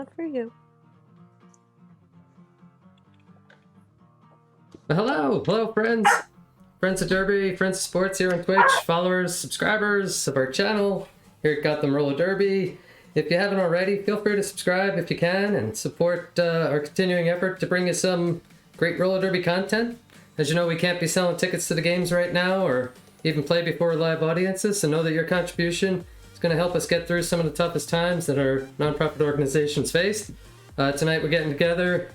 Not for you. Hello friends. Friends of Derby, friends of sports here on Twitch, followers, subscribers of our channel here at Gotham Roller Derby. If you haven't already, feel free to subscribe if you can and support our continuing effort to bring you some great roller derby content. As you know, we can't be selling tickets to the games right now or even play before live audiences, so know that your contribution is going to help us get through some of the toughest times that our nonprofit organizations face. Tonight we're getting together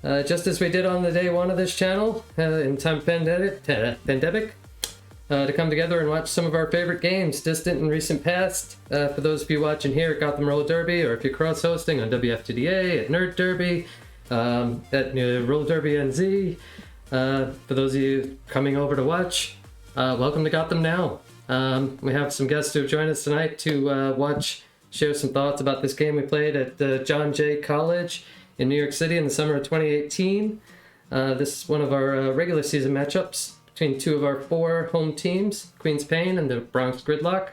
just as we did on the day one of this channel in time of pandemic, to come together and watch some of our favorite games, distant and recent past. For those of you watching here at Gotham Roller Derby, or if you're cross-hosting on WFTDA, at Nerd Derby, at Roller Derby NZ, for those of you coming over to watch, welcome to Gotham Now. We have some guests who have joined us tonight to share some thoughts about this game we played at John Jay College in New York City in the summer of 2018. This is one of our regular season matchups between two of our four home teams, Queens Payne and the Bronx Gridlock.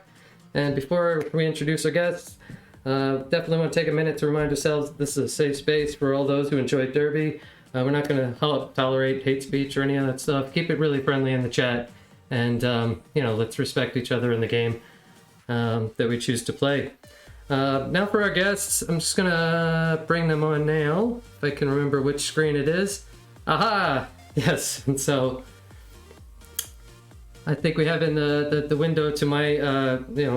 And before we introduce our guests, definitely want to take a minute to remind ourselves that this is a safe space for all those who enjoy Derby. We're not going to tolerate hate speech or any of that stuff. Keep it really friendly in the chat, and let's respect each other in the game that we choose to play. Now for our guests, I'm just gonna bring them on now, if I can remember which screen it is. Aha! Yes, and so I think we have in the window to my,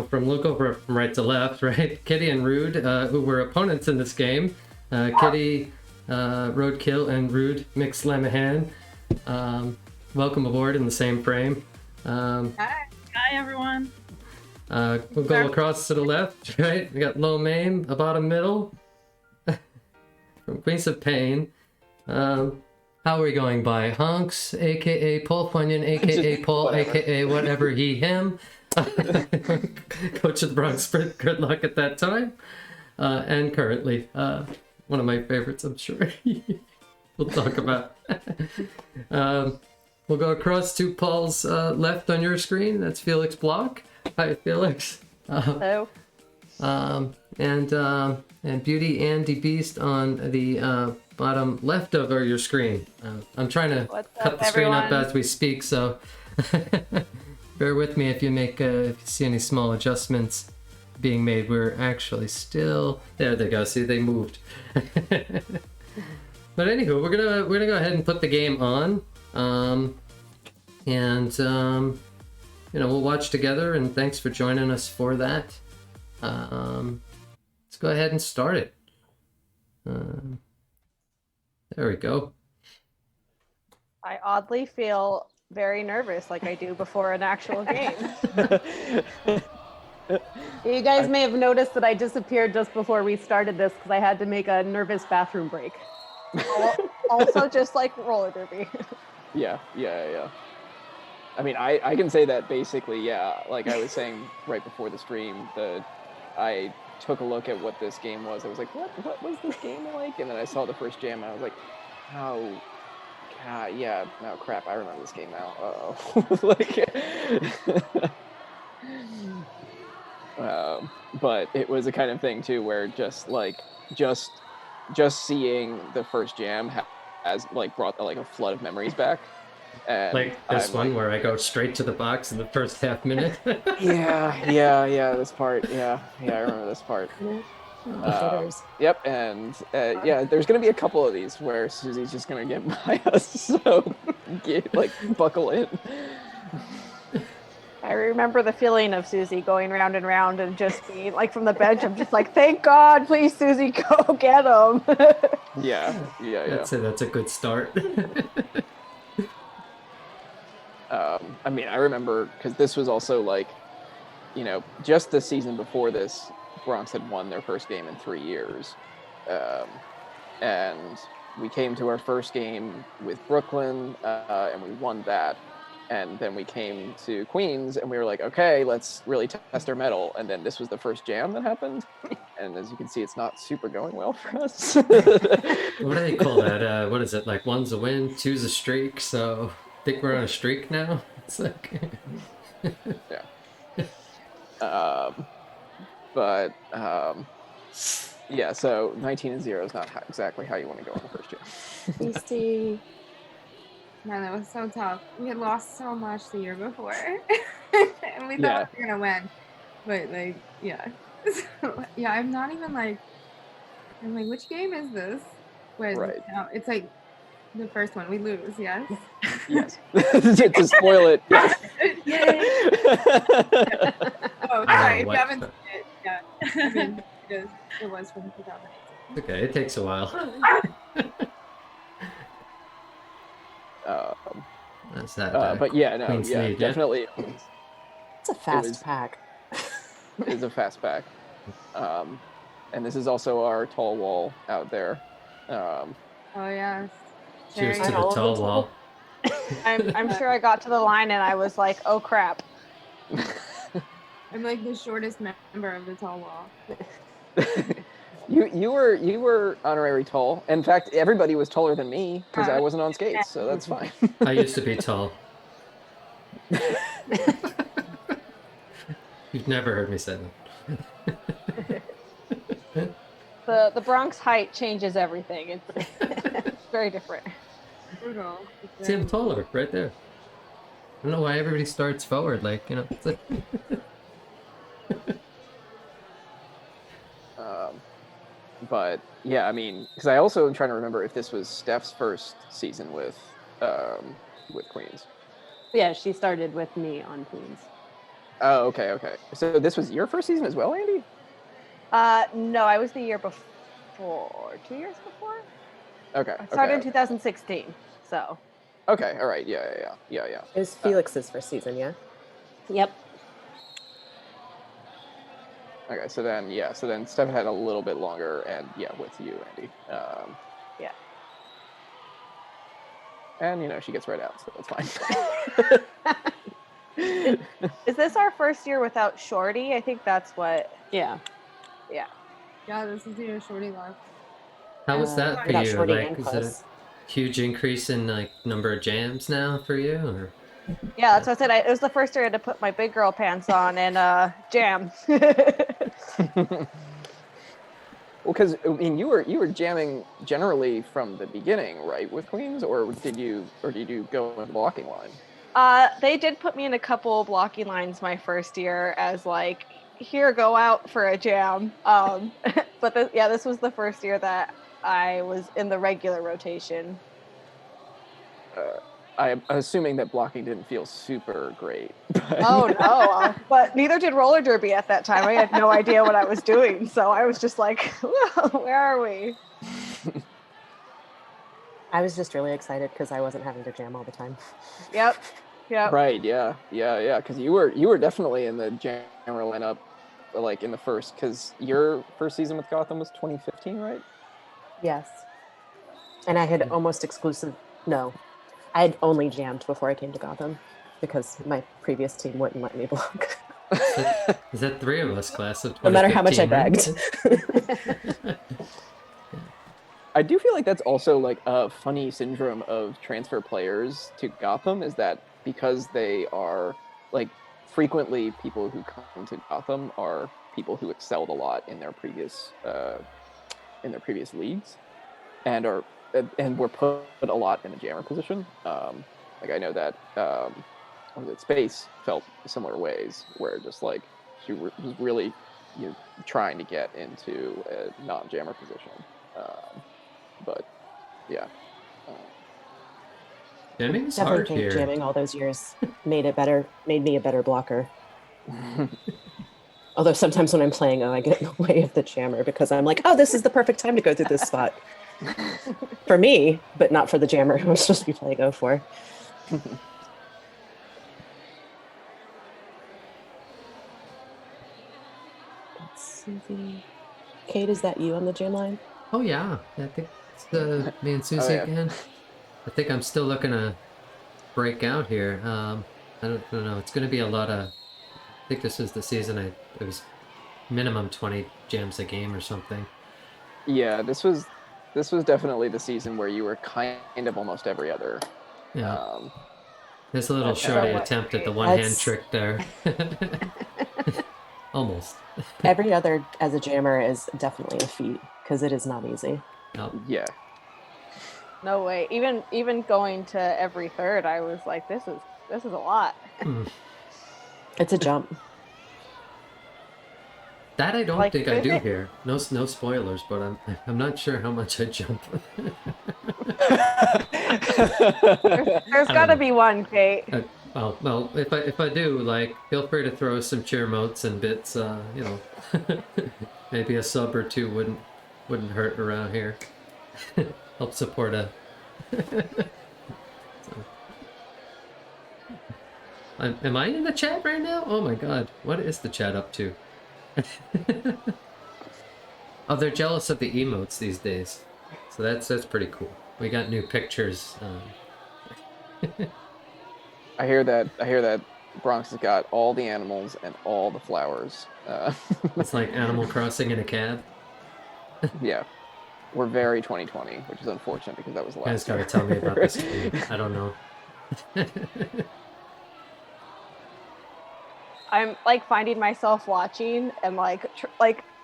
from look over from right to left, right? Kitty and Rude, who were opponents in this game. Kitty, Roadkill, and Rude Mix Lamahan. Welcome aboard in the same frame. Hi everyone. We'll go across to the left, right? We got Low Maim, a bottom middle. From Queens of Pain. How are we going by? Honks, aka Paul Funyon, aka Paul, aka whatever he, him. Coach of the Bronx Gridlock at that time. And currently, one of my favorites, I'm sure. We'll talk about. We'll go across to Paul's left on your screen. That's Felix Block. Hi, Felix. Hello. And Beauty Andy Beast on the bottom left of your screen. I'm trying to cut the screen up as we speak, so bear with me if you if you see any small adjustments being made. We're actually still there. They go. See, they moved. But anywho, we're gonna go ahead and put the game on, we'll watch together, and thanks for joining us for that. Let's go ahead and start it. There we go. I oddly feel very nervous, like I do before an actual game. You guys may have noticed that I disappeared just before we started this because I had to make a nervous bathroom break. Also, just like roller derby. Yeah. I mean, I can say that basically, yeah. Like I was saying right before the stream, I took a look at what this game was. I was like, what was this game like? And then I saw the first jam, and I was like, oh, God, yeah, no, crap, I remember this game now. But it was a kind of thing too, where just seeing the first jam has brought a flood of memories back. And like this one where I go straight to the box in the first half minute. yeah, this part. Yeah, I remember this part. Yep, and there's gonna be a couple of these where Susie's just gonna get by us, so buckle in. I remember the feeling of Susie going round and round and just being like from the bench. I'm just like, thank God, please, Susie, go get him. Yeah. That's a good start. I mean, I remember because this was also just the season before this, Bronx had won their first game in 3 years. And we came to our first game with Brooklyn, and we won that. And then we came to Queens, and we were like, okay, let's really test our mettle. And then this was the first jam that happened. And as you can see, it's not super going well for us. What do they call that? What is it? Like one's a win, two's a streak. So I think we're on a streak now. It's like... Yeah. But Yeah, so 19 and 0 is not exactly how you want to go in the first year. BC. Man, that was so tough. We had lost so much the year before, and we thought we were gonna win, but like, yeah, so, yeah. I'm not even like. I'm like, which game is this? When Right. it's like the first one we lose. Yes. Yes. To spoil it. Yes. Yay! Oh, sorry. If you what? haven't seen it, yeah. I mean, it was from 2018. Okay, it takes a while. That's that. But yeah, no, Queen's yeah, Lead, definitely. It's a fast pack. It is a fast pack. And this is also our tall wall out there. Oh yes. Cheers to Very- the tall wall. I'm sure I got to the line and I was like, oh crap. I'm like the shortest member of the tall wall. You were honorary tall. In fact, everybody was taller than me because I wasn't on skates, so that's fine. I used to be tall. You've never heard me say that. The Bronx height changes everything. It's very different. Brutal. See, I'm taller right there. I don't know why everybody starts forward, like, you know. It's like... But yeah, I mean, because I also am trying to remember if this was Steph's first season with Queens. Yeah, she started with me on Queens. Oh, okay. So this was your first season as well, Andy? No, I was the year before. 2 years before? Okay. I started in 2016, so. Okay, all right. Yeah. It was Felix's first season, yeah? Yep. Okay, so then Steph had a little bit longer, and yeah, with you, Andy. Yeah. And she gets right out, so that's fine. Is this our first year without Shorty? I think that's what. Yeah. Yeah, this is the year Shorty left. How was that for without you? Shorty Like, and is it Close. a huge increase in like number of jams now for you, or? Yeah, that's what I said. It was the first year I had to put my big girl pants on and jam. Well, because I mean, you were jamming generally from the beginning, right, with Queens, or did you go in the blocking line? They did put me in a couple blocking lines my first year as like, here, go out for a jam. But this was the first year that I was in the regular rotation. I'm assuming that blocking didn't feel super great. Oh no! But neither did roller derby at that time. I had no idea what I was doing, so I was just like, "Where are we?" I was just really excited because I wasn't having to jam all the time. Yep. Right. Yeah. Because you were definitely in the jammer lineup, like in the first. Because your first season with Gotham was 2015, right? Yes. And I had almost exclusive. No, I had only jammed before I came to Gotham because my previous team wouldn't let me block. Is that three of us, class of 2015? No matter how much I right? begged. I do feel like that's also like a funny syndrome of transfer players to Gotham, is that because they are like frequently people who come to Gotham are people who excelled a lot in their previous leagues and were put a lot in the jammer position. Like I know that Space felt similar ways, where just like she was really trying to get into a non-jammer position. But yeah. Jamming's Definitely hard think here. jamming all those years made me a better blocker. Although sometimes when I'm playing, I get in the way of the jammer because I'm like, oh, this is the perfect time to go through this spot. For me, but not for the jammer who I'm supposed to be playing O for. Susie. Kate, is that you on the jam line? Oh yeah, I think it's me and Susie again. I think I'm still looking to break out here. I don't know. It's going to be a lot of. I think this is the season. It was minimum 20 jams a game or something. Yeah, this was definitely the season where you were kind of almost every other. Yeah. There's a little shorty attempt at the one-hand trick there. Almost. Every other as a jammer is definitely a feat because it is not easy. No. Yeah. No way. Even going to every third, I was like, this is a lot. It's a jump. That I don't Like, think I do here. No spoilers, but I'm not sure how much I jump. There's got to be one, Kate. Well, if I do, like, feel free to throw some cheer motes and bits. You know, maybe a sub or two wouldn't hurt around here. Help support a. Am I in the chat right now? Oh my god, what is the chat up to? Oh, they're jealous of the emotes these days, so that's pretty cool. We got new pictures. I hear that Bronx has got all the animals and all the flowers. It's like Animal Crossing in a cab. Yeah, we're very 2020, which is unfortunate because that was the You guys last. gotta tell me about this game. I don't know. I'm like finding myself watching and like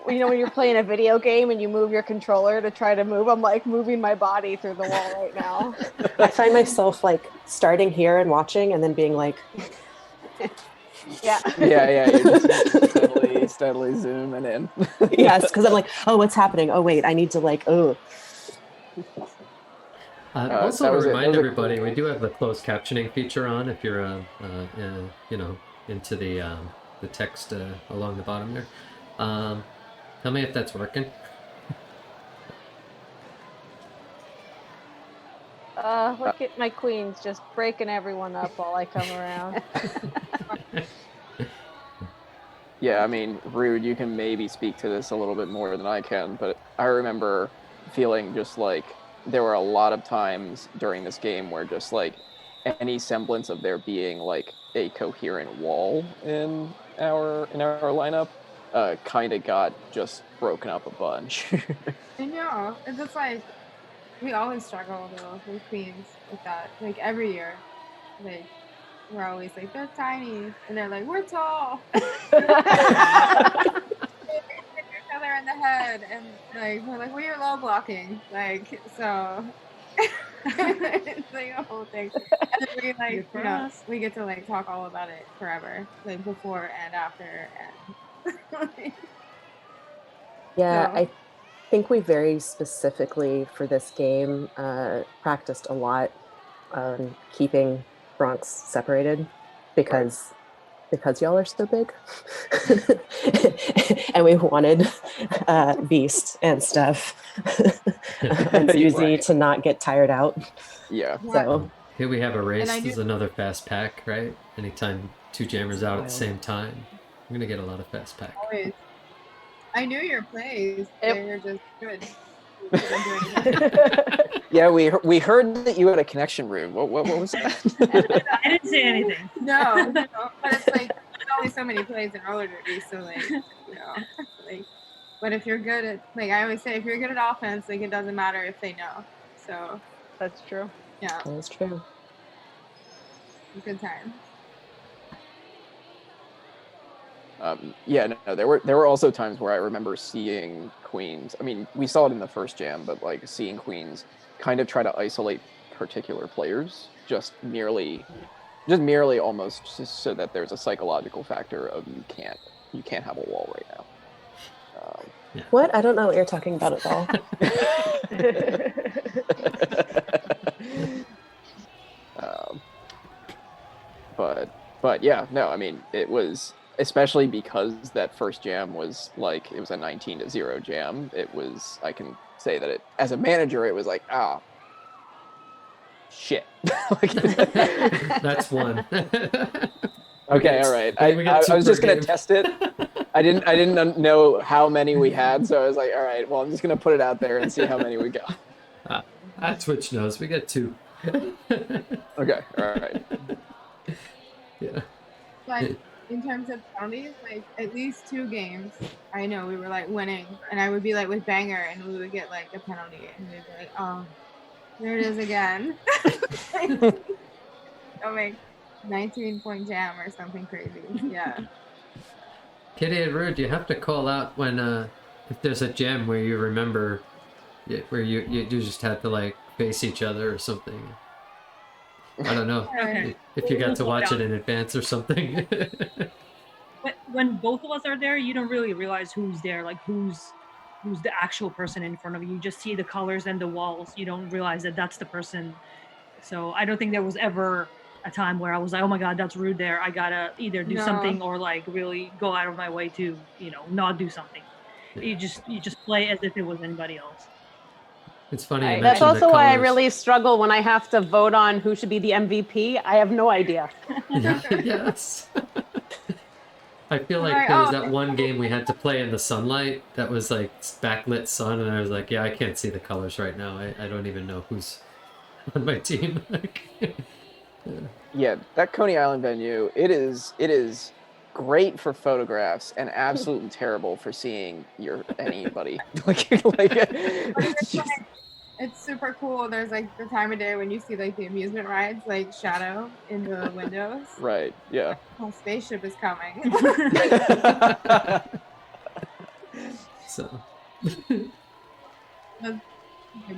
you know when you're playing a video game and you move your controller to try to move, I'm like moving my body through the wall right now. I find myself like starting here and watching and then being like, Yeah. Yeah. You're just steadily zooming in. yes, because I'm like, oh, what's happening? Oh, wait, I need to like, oh. Also, that to was it. remind That was a everybody, cool we do have the closed captioning feature on if you're, you know, into the text along the bottom there. Tell me if that's working. Look at my queens just breaking everyone up while I come around. Yeah, I mean, Rude, you can maybe speak to this a little bit more than I can, but I remember feeling just like there were a lot of times during this game where just like any semblance of there being like a coherent wall in our lineup kind of got just broken up a bunch. I know. It's just like we always struggle though with queens with that. Like every year, like we're always like they're tiny, and they're like we're tall. Hit each other in the head, and like we're like we're low blocking, like so. It's like a whole thing, and then we like you know we get to like talk all about it forever, like before and after, and Yeah, so. I think we very specifically for this game practiced a lot on keeping Bronx separated because y'all are so big. And we wanted Beast and stuff and Susie to not get tired out. Yeah. So Here we have a race. And I This is do- another fast pack, right? Anytime two jammers out at the same time, I'm gonna get a lot of fast pack. Always. I knew your plays. They were just good. Yeah, we heard that you had a connection room. What was that? I didn't say anything. No, but it's like there's only so many plays in roller derby, so like you know, like. But if you're good at like I always say, if you're good at offense, like it doesn't matter if they know. So That's true. yeah, that is true. good time. Yeah, no, there were also times where I remember seeing queens. I mean, we saw it in the first jam, but like seeing queens kind of try to isolate particular players, just merely almost just so that there's a psychological factor of you can't have a wall right now. Yeah. What? I don't know what you're talking about at all. But yeah, no, I mean, it was, especially because that first jam was like, it was a 19-0 jam. It was, I can say that as a manager, it was like, shit. That's one. Okay, all right. I was just gonna test it. I didn't know how many we had, so I was like, all right, well, I'm just gonna put it out there and see how many we got. Twitch knows we got 2. Okay, all right. Yeah. But in terms of penalties, like at least 2 games, I know we were like winning, and I would be like with Banger, and we would get like a penalty, and we'd be like, oh, there it is again. I'll make 19-point jam or something crazy. Yeah. Kitty and Rude, you have to call out when if there's a gem where you remember, where you just had to like face each other or something. I don't know Okay. if you got to watch it in advance or something. When both of us are there, you don't really realize who's there, like who's the actual person in front of you. You just see the colors and the walls. You don't realize that that's the person. So I don't think there was ever a time where I was like, oh my god, that's Rude there. I gotta either do something or like really go out of my way to, not do something. You just play as if it was anybody else. It's funny. You That's mentioned also the why I colors. really struggle when I have to vote on who should be the MVP. I have no idea. Yes. I feel like there was that one game we had to play in the sunlight that was like backlit sun, and I was like, yeah, I can't see the colors right now. I don't even know who's on my team. Yeah, that Coney Island venue, it is great for photographs and absolutely terrible for seeing anybody. It's super cool. There's like the time of day when you see like the amusement rides, like shadow in the windows. Right. Yeah. Oh, spaceship is coming. So. Good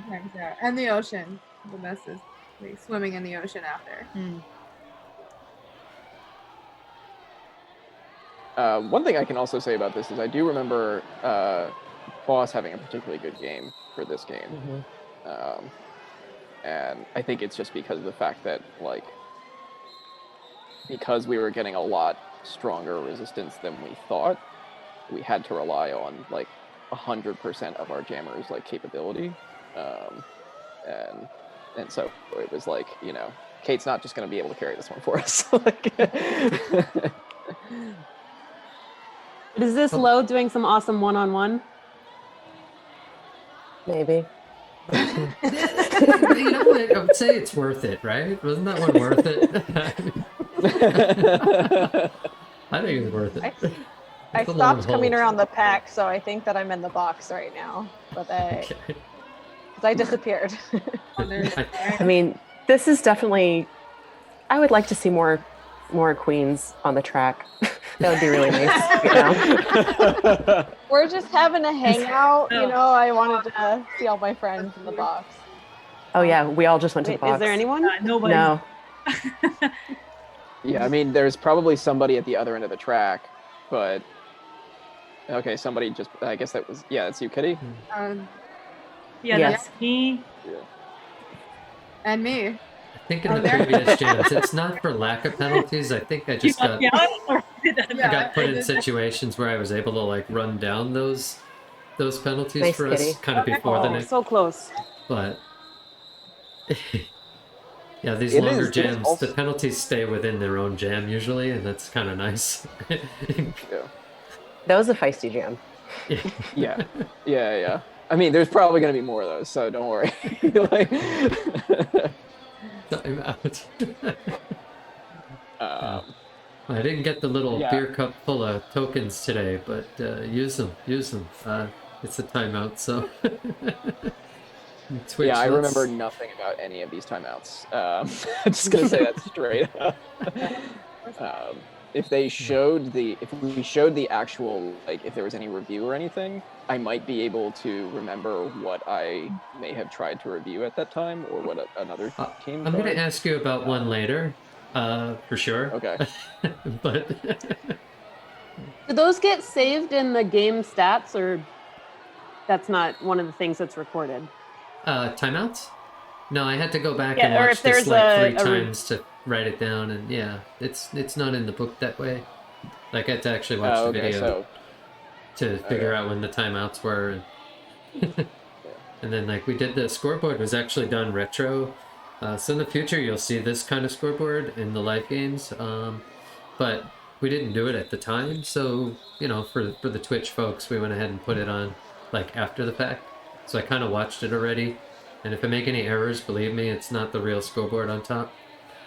times there. And the ocean. The best is like swimming in the ocean after. One thing I can also say about this is I do remember Boss having a particularly good game for this game. And I think it's just because of the fact that, like, because we were getting a lot stronger resistance than we thought, we had to rely on, like, 100% of our jammers, like, capability. And so it was like, Kate's not just going to be able to carry this one for us. Is this Lo doing some awesome one-on-one? Maybe. I would say it's worth it, right? Wasn't that one worth it? I think it's worth it. I stopped coming around the pack, so I think that I'm in the box right now. But because I disappeared. I mean, this is definitely. I would like to see more queens on the track. That would be really nice. We're just having a hangout. I wanted to see all my friends in the box. Oh yeah, we all just went to the box. Is there anyone? Nobody. No. Yeah, I mean, there's probably somebody at the other end of the track, but okay, somebody just. I guess that was. Yeah, that's you, Kitty. That's me. Yeah. And me. I think in the previous jams, it's not for lack of penalties. I think I just got put in situations where I was able to like run down those penalties for us kind of before the next. So close. But yeah, these longer jams, the penalties stay within their own jam usually, and that's kind of nice. That was a feisty jam. Yeah. I mean, there's probably going to be more of those, so don't worry. Time out. I didn't get the little beer cup full of tokens today, but use them. It's a timeout, so. Twitch, I remember nothing about any of these timeouts. I'm just going to say that straight up. If we showed the actual, like, if there was any review or anything, I might be able to remember what I may have tried to review at that time, or what another team. I'm going to ask you about one later, for sure. Okay. But do those get saved in the game stats, or that's not one of the things that's recorded? Timeouts? No, I had to go back and watch this like 3 times to write it down, and it's not in the book that way. Like, I had to actually watch the video to figure out when the timeouts were. And then, like, we did the scoreboard was actually done retro. So in the future, you'll see this kind of scoreboard in the live games. But we didn't do it at the time. So, for the Twitch folks, we went ahead and put it on, like, after the fact. So I kind of watched it already. And if I make any errors, believe me, it's not the real scoreboard on top.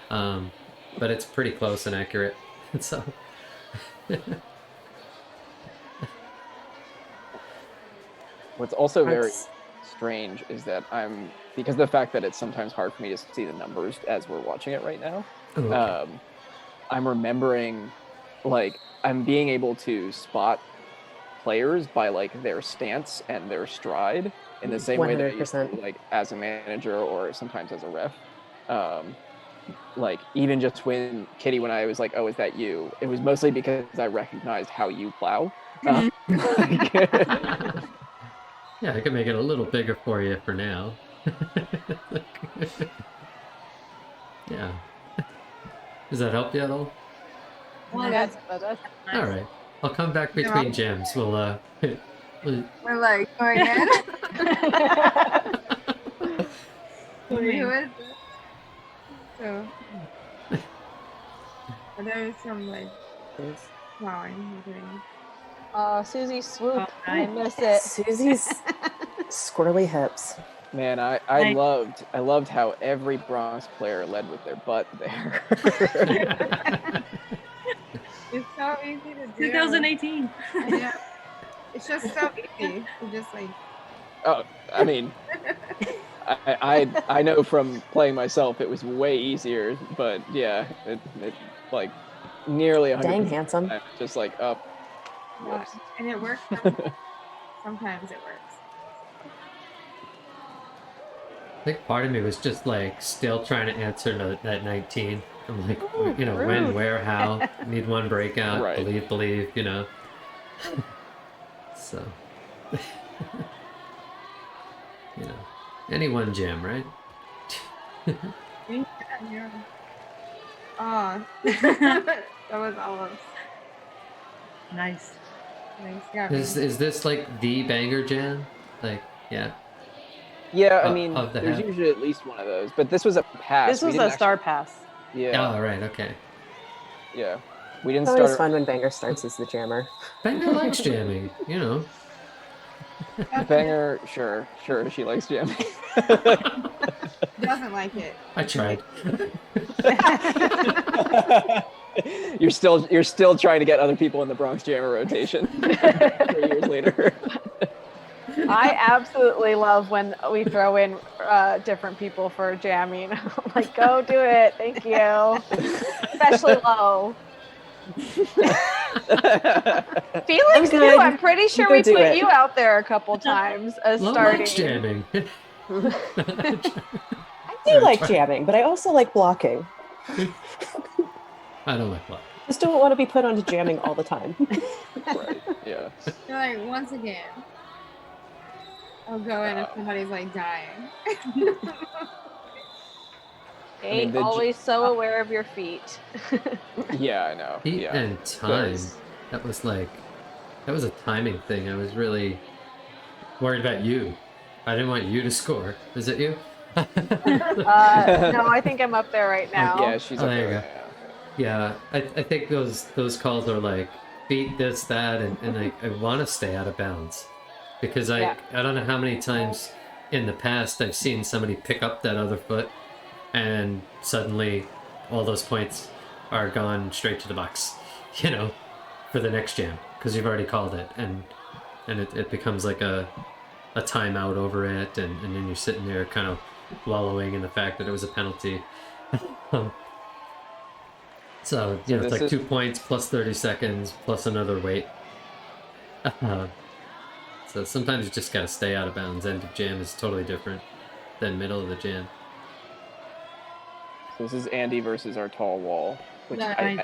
But it's pretty close and accurate. So... What's also very strange is that because of the fact that it's sometimes hard for me to see the numbers as we're watching it right now. I'm remembering like I'm being able to spot players by like their stance and their stride in the same way that I used to 100%. like as a manager or sometimes as a ref. Like even just when Kitty, when I was like, "Oh, is that you?" It was mostly because I recognized how you plow. Yeah, I can make it a little bigger for you for now. Yeah. Does that help you at all? Well, That's better. nice. All right. I'll come back between jams. We'll We're like going in. Wait, who is this? So, there's some like plowing happening. Susie Swoop. Oh, I miss it. Susie's squirrely hips. Man, I Nice. loved how every Bronx player led with their butt there. It's so easy to do. 2018. Yeah. It's just so easy. You just like. Oh, I mean, I know from playing myself it was way easier, but yeah, it like nearly 100%. Dang handsome. Just like up. Yeah, and it works. Sometimes it works. I think part of me was just like still trying to answer that 19. I'm like, Ooh, you know, rude. when, where, how, need one breakout, Right. believe, you know. So, you know, any one jam, right? Yeah. Oh, that was almost Nice. nice. Yeah. Is this like the banger jam? Like, yeah. Yeah, I mean, Of the there's half. usually at least one of those, but this was a pass. This We was didn't a star pass. Yeah, Oh, right, okay. yeah. We didn't It's always start. fun when Banger starts as the jammer. Banger likes jamming, you know. Banger, sure, she likes jamming. Doesn't like it. I tried. You're still trying to get other people in the Bronx Jammer rotation 3 years later. I absolutely love when we throw in different people for jamming. I'm like, go do it. Thank you. Especially low. Felix too. good. I'm pretty sure go we do put it. you out there a couple times as Love starting. likes jamming. I do like jamming, but I also like blocking. I don't like luck. Just don't want to be put onto jamming all the time. Right. Yeah. You're like, once again, I'll go in if somebody's like dying. Kate, the j- always so aware of your feet. Yeah, I know. Heat Yeah. and time. Because- That was a timing thing. I was really worried about you. I didn't want you to score. Is it you? No, I think I'm up there right now. Yeah, she's Oh, up there you there. go. Yeah. Yeah, I think those calls are like beat this, that, and I want to stay out of bounds. Because I don't know how many times in the past I've seen somebody pick up that other foot and suddenly all those points are gone straight to the box, you know, for the next jam because you've already called it, and it becomes like a timeout over it, and then you're sitting there kind of wallowing in the fact that it was a penalty. So, you know, it's like 2 points plus 30 seconds plus another wait. So sometimes you just gotta stay out of bounds. End of jam is totally different than middle of the jam. So this is Andy versus our tall wall. Which Nice.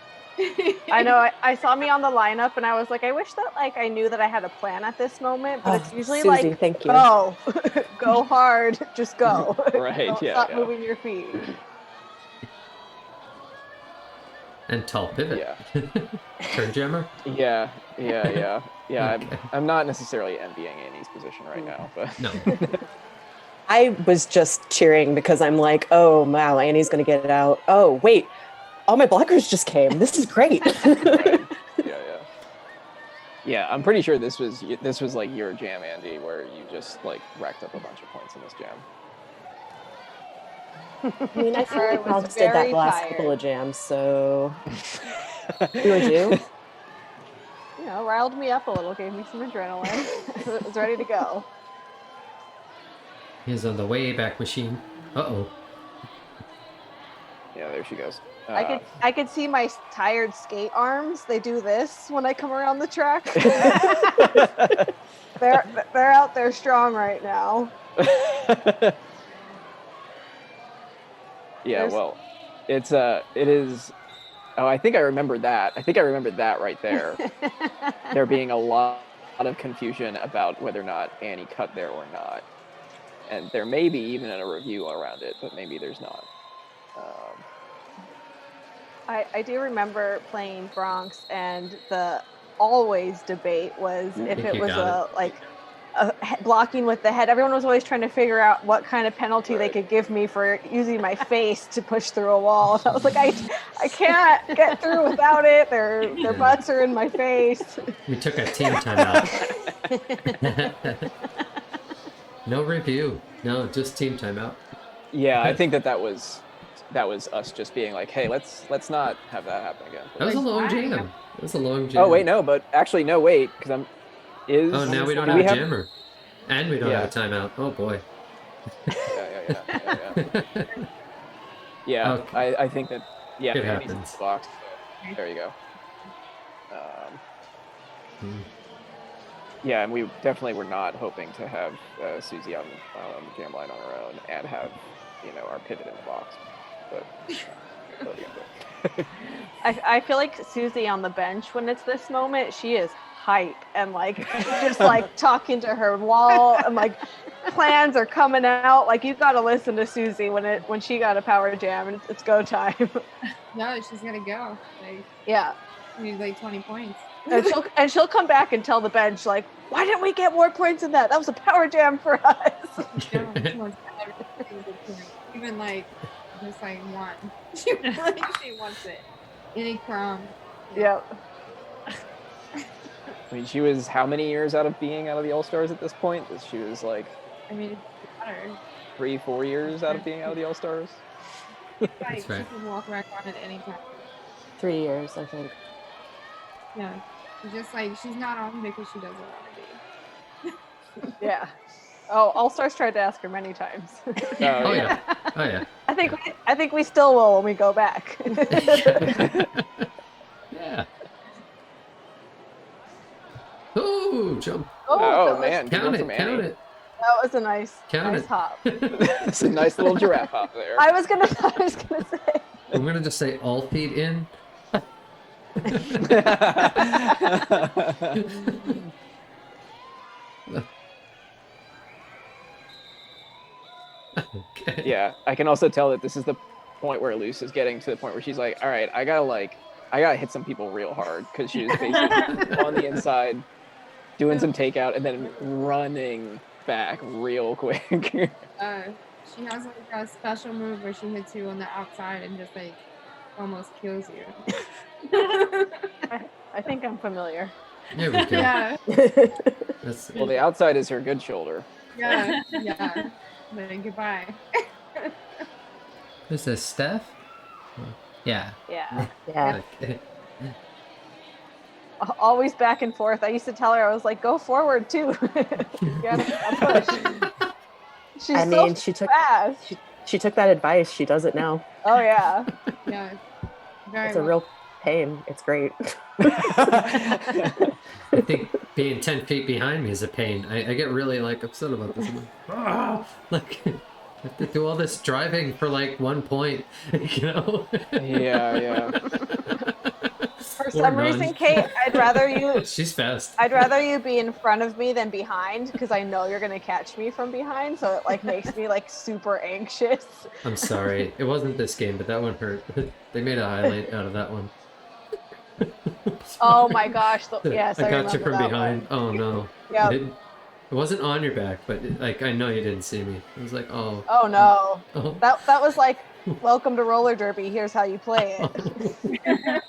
I know. I saw me on the lineup, and I was like, I wish that like I knew that I had a plan at this moment. But it's usually Susie, like, thank you. go, go hard, just go. Right, Don't yeah, stop yeah. moving your feet. And tall pivot. Yeah. Turn jammer? Yeah. Okay. I'm not necessarily envying Andy's position right now, but No. I was just cheering because I'm like, oh, wow, Annie's going to get it out. Oh, wait, all my blockers just came. This is great. Right. Yeah, I'm pretty sure this was like your jam, Andy, where you just like racked up a bunch of points in this jam. I mean, I feel I like was Alex did that very last tired. couple of jams, so who are you? You know, riled me up a little, gave me some adrenaline. I was ready to go. He's on the way back machine. Uh-oh. Yeah, there she goes. I could see my tired skate arms. They do this when I come around the track. they're out there strong right now. Yeah, well, it is. Oh, I think I remember that. I think I remembered that right there. There being a lot of confusion about whether or not Annie cut there or not, and there may be even a review around it, but maybe there's not. I do remember playing Bronx, and the always debate was if it was blocking with the head. Everyone was always trying to figure out what kind of penalty they could give me for using my face to push through a wall. And I was like, I can't get through without it. Their butts are in my face. We took a team timeout. No review. No, just team timeout. Yeah, I think that was us just being like, hey, let's not have that happen again. That was a long jam. It was a long jam. Oh wait, no, but actually no, wait, because now we don't have a jammer, and we don't have a timeout. Oh boy. Yeah. Okay. I think that it happens. Box. There you go. Yeah, and we definitely were not hoping to have Susie on the jam line on her own and have our pivot in the box. But I feel like Susie on the bench when it's this moment, she is hype and just talking to her wall and plans are coming out. You got to listen to Susie when she got a power jam and it's go time. No, she's gonna go. Yeah, we need 20 points. And she'll come back and tell the bench why didn't we get more points than that? That was a power jam for us. Even just one. She wants it. Any crumb. Yep. I mean, she was how many years out of being out of the All-Stars at this point? She was I mean, it's better. 3-4 years out of being out of the All-Stars? That's right. She can walk back on at any time. 3 years, I think. Yeah. It's just she's not on because she doesn't want to be. Yeah. Oh, All-Stars tried to ask her many times. Oh yeah. Oh yeah. I think we still will when we go back. Yeah. Oh, jump. Oh man, Count it. That was a nice hop. It's a nice little giraffe hop there. I was gonna say. I'm gonna just say all feet in. Okay. Yeah, I can also tell that this is the point where Luce is getting to the point where she's like, all right, I gotta hit some people real hard, because she was basically on the inside doing some takeout and then running back real quick. She has a special move where she hits you on the outside and just almost kills you. I think I'm familiar. There we go. Yeah. Well, the outside is her good shoulder. Yeah. Then goodbye. Is this Steph? Yeah. Yeah. Yeah. Okay. Always back and forth. I used to tell her, I was like, go forward too. Push. She's she took fast. she took that advice. She does it now. Oh yeah. Yeah. It's a real pain. It's great. I think being 10 feet behind me is a pain. I get really upset about this. I'm like, I have to do all this driving for 1 point, Yeah. For some reason, Kate, I'd rather you. She's fast. I'd rather you be in front of me than behind, because I know you're gonna catch me from behind. So it makes me super anxious. I'm sorry. It wasn't this game, but that one hurt. They made a highlight out of that one. Oh my gosh! Yes, I got you from behind. One. Oh no. Yeah. It wasn't on your back, but I know you didn't see me. It was oh. Oh no. Oh. That was welcome to roller derby. Here's how you play it.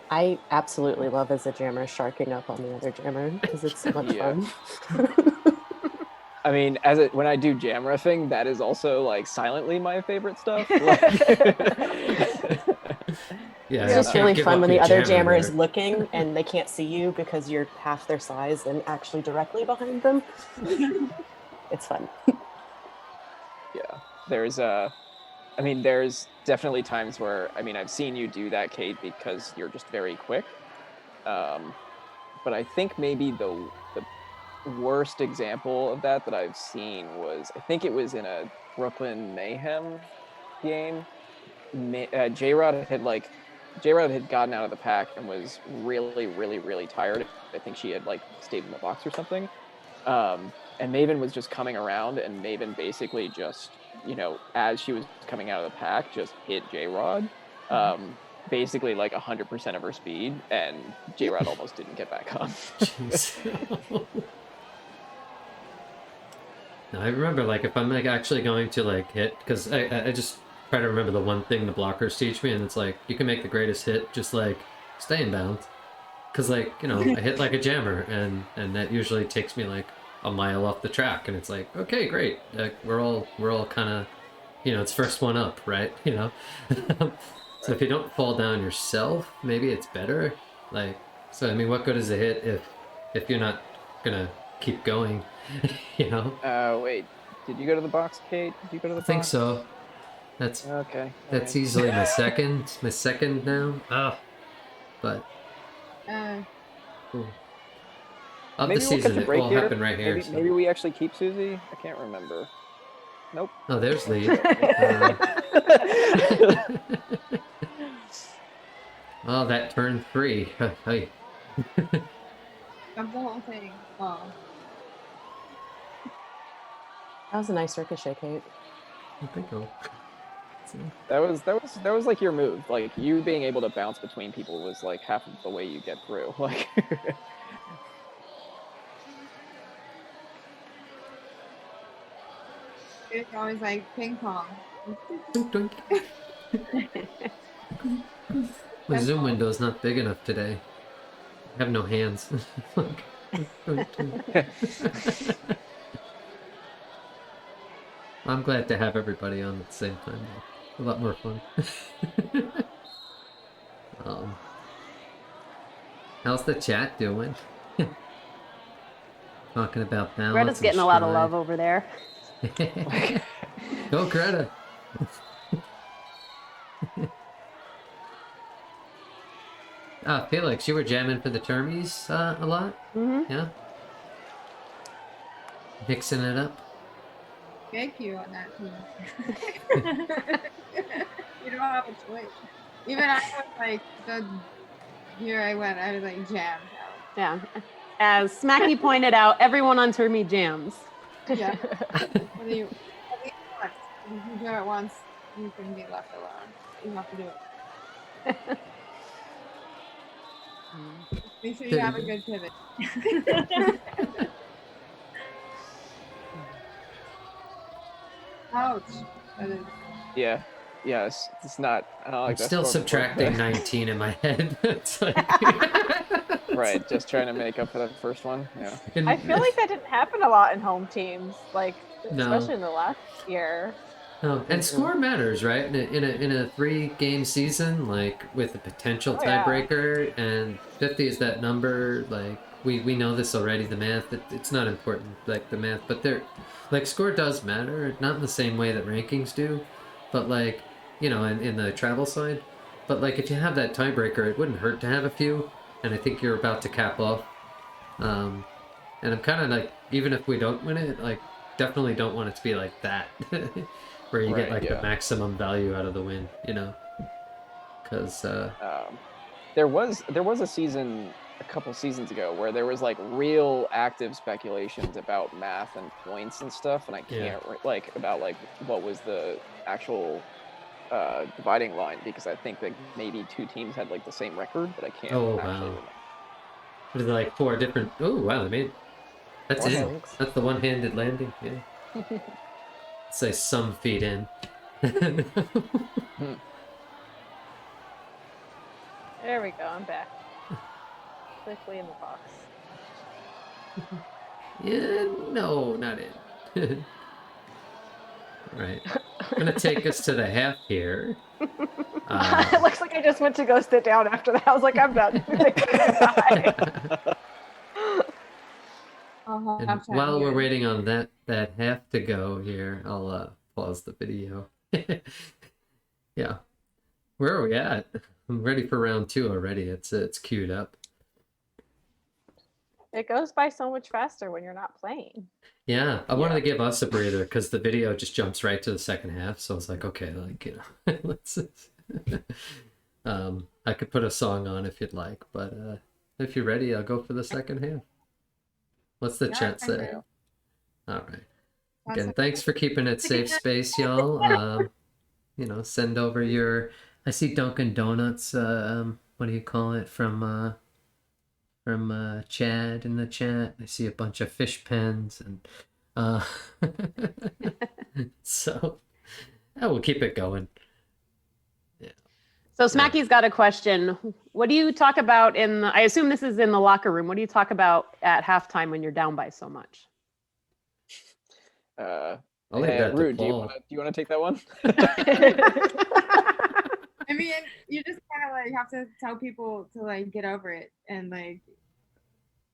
I absolutely love as a jammer sharking up on the other jammer because it's so much fun. I mean, when I do jam riffing, that is also silently my favorite stuff. Yeah, it's just really fun when the other jammer is looking and they can't see you because you're half their size and actually directly behind them. It's fun. Yeah, there's I mean, there's definitely times where, I mean, I've seen you do that, Kate, because you're just very quick. But I think maybe the worst example of that I've seen was, I think it was in a Brooklyn Mayhem game. J-Rod had gotten out of the pack and was really, really, really tired. I think she had like stayed in the box or something. And Maven was just coming around, and Maven basically just, you know, as she was coming out of the pack, just hit J-Rod. Basically like 100% of her speed, and J-Rod almost didn't get back on. Jeez. I remember, like, if I'm like actually going to like hit, because I just try to remember the one thing the blockers teach me, and it's like you can make the greatest hit just like stay in bounds, because like, you know, I hit like a jammer, and that usually takes me like a mile off the track, and it's like, okay, great, like, we're all kind of, you know, it's first one up, right? You know. So if you don't fall down yourself, maybe it's better. Like, so I mean, what good is a hit if you're not gonna keep going? You know. Wait, did you go to the box, Kate? Did you go to the box? I think so. That's okay. That's Right. easily my second now. But cool. Of Maybe the we'll season, catch a it break will here. happen right here. Maybe, So. maybe we actually keep Susie. I can't remember. Nope. Oh, there's lead. Oh, that turn 3. Hey. Of the whole thing. Oh. That was a nice ricochet, Kate. I think I'll... That was like your move. Like, you being able to bounce between people was like half of the way you get through. Like. It's always like ping pong. Doink, doink. My zoom window is not big enough today. I have no hands. I'm glad to have everybody on at the same time, though. A lot more fun. How's the chat doing? Talking about balance. Greta's getting a lot of love over there. Go, Greta! Felix, you were jamming for the termies a lot? Mm-hmm. Yeah? Mixing it up? Thank you on that team. You don't have a choice. Even I was like, here I went, I was like jammed out. Yeah. As Smacky pointed out, everyone on Termy jams. Yeah. When you do it once, you can be left alone. You have to do it. Make sure you have a good pivot. Ouch. That is... Yeah. Yes. It's not. I don't like I'm that still score subtracting before. 19 in my head. It's like... Right. Just trying to make up for the first one. Yeah. I feel like that didn't happen a lot in home teams, like No. especially in the last year. No, and score matters, right? In a 3-game season, like with a potential yeah. tiebreaker, and 50 is that number. Like we know this already. The math, it's not important, like the math, but like score does matter, not in the same way that rankings do, but like, you know, in the travel side. But like if you have that tiebreaker, it wouldn't hurt to have a few, and I think you're about to cap off. And I'm kind of like, even if we don't win it, like definitely don't want it to be like that. Where you get like the maximum value out of the win, you know? Because there was a season a couple seasons ago where there was like real active speculations about math and points and stuff, and I can't like about like what was the actual dividing line, because I think that maybe 2 teams had like the same record, but I can't actually remember. What are they, like 4 different? Oh wow, they made that's in. That's the one-handed landing. Yeah. Say some feet in. There we go, I'm back. Quickly in the box. Yeah, no, not in. Right. I'm gonna take us to the half here. It looks like I just went to go sit down after that. I was like, I'm done. And while we're waiting on that half to go here, I'll pause the video. Yeah. Where are we at? I'm ready for round 2 already. It's queued up. It goes by so much faster when you're not playing. Yeah, I wanted to give us a breather because the video just jumps right to the second half. So I was like, okay, like, you know, let's. I could put a song on if you'd like, but if you're ready, I'll go for the second half. What's the chat say? All right. Again, thanks for keeping it safe space, y'all. You know, send over your. I see Dunkin' Donuts. What do you call it from Chad in the chat? I see a bunch of fish pens and. So, we'll keep it going. Yeah. So Smacky's got a question. What do you talk about I assume this is in the locker room. What do you talk about at halftime when you're down by so much? I'll leave that to Rude, Paul. do you want to take that one? I mean, you just kind of like have to tell people to like get over it, and like,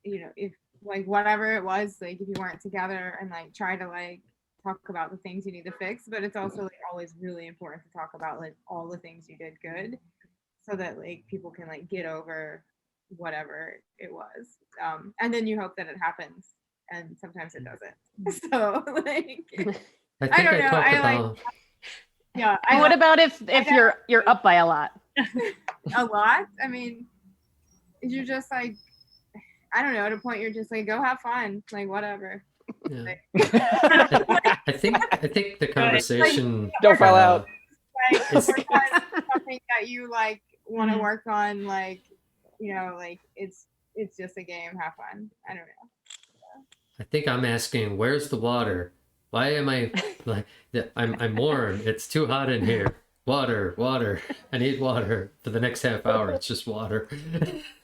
you know, if like whatever it was, like if you weren't together, and like try to like talk about the things you need to fix, but it's also like always really important to talk about like all the things you did good, so that like people can like get over whatever it was, and then you hope that it happens, and sometimes it doesn't. So like, I don't know. I like. Yeah. What about if you're up by a lot? A lot? I mean, you're just like, I don't know, at a point you're just like, go have fun, like whatever. Yeah. Like, I think the conversation. Don't fall out. like something that you like want to work on, like, you know, like it's just a game, have fun. I don't know. I think I'm asking, where's the water? Why am I like I'm warm? It's too hot in here. Water, water. I need water for the next half hour. It's just water.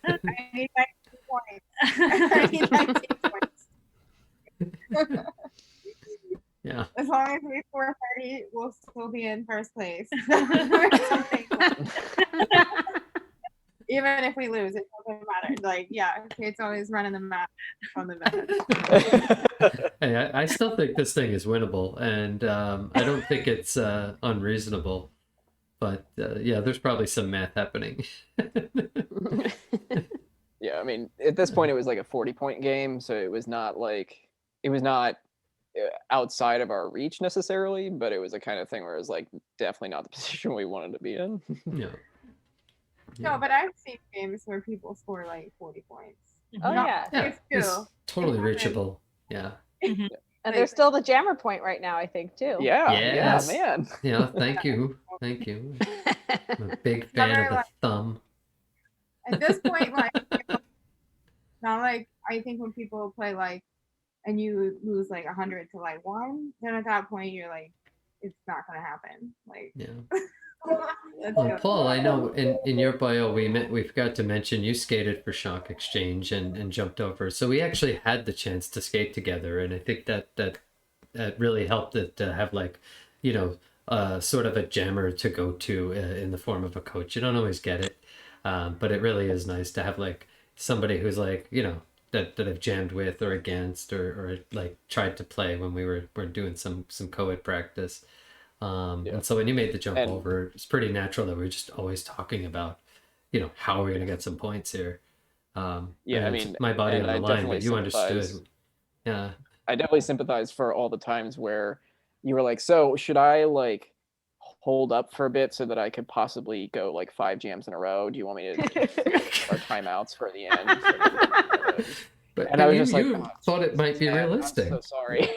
I need 19 points. I need 19 points. Yeah. As long as we score 30, we'll still be in first place. Even if we lose, it doesn't matter. Like, yeah, Kate's always running the map on the bench. Hey, I still think this thing is winnable, and I don't think it's unreasonable. But yeah, there's probably some math happening. Yeah, I mean, at this point, it was like a 40-point game, so it was not outside of our reach necessarily, but it was a kind of thing where it was like definitely not the position we wanted to be in. Yeah. No, but I've seen games where people score like 40 points. Oh yeah. It's totally reachable. Yeah. And there's still the jammer point right now, I think, too. Yeah, Yes. yeah, man. Yeah, thank you. Thank you. I'm a big fan of the thumb. At this point, like, not like, I think when people play like, and you lose like 100 to like 1, then at that point you're like, it's not gonna happen. Like, Yeah. let's Well, go. Paul, I know in your bio we forgot to mention you skated for Shock Exchange and jumped over. So we actually had the chance to skate together, and I think that really helped it to have like, you know, sort of a jammer to go to in the form of a coach. You don't always get it, but it really is nice to have like somebody who's like, you know, that I've jammed with or against or like tried to play when we were doing some co-ed practice. And so when you made the jump over, it's pretty natural that we were just always talking about, you know, how are we going to get some points here. I mean, my body on the line, but you understood. Yeah. I definitely sympathize for all the times where you were like, so should I like hold up for a bit so that I could possibly go like 5 jams in a row? Do you want me to our timeouts for the end? And I was just like, thought it might be realistic. I'm so sorry.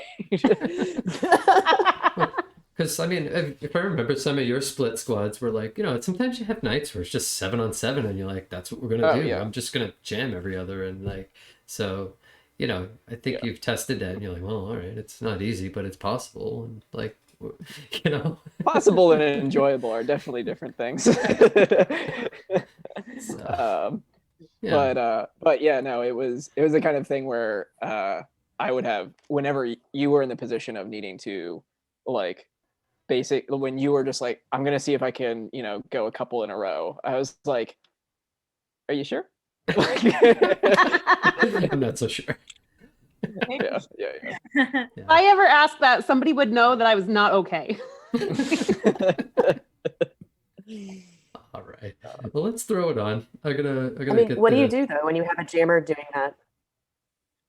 Because I mean, if I remember, some of your split squads were like, you know, sometimes you have nights where it's just 7-on-7, and you're like, that's what we're gonna do. Yeah. I'm just gonna jam every other, and like, so, you know, I think you've tested that, and you're like, well, all right, it's not easy, but it's possible, and like, you know, possible and enjoyable are definitely different things. But yeah, no, it was the kind of thing where I would have, whenever you were in the position of needing to like when you were just like, I'm gonna see if I can, you know, go a couple in a row, I was like, are you sure? I'm not so sure. Yeah. If I ever asked that, somebody would know that I was not okay. All right. Well, let's throw it on. I I gotta mean, get what do you the. do though when you have a jammer doing that?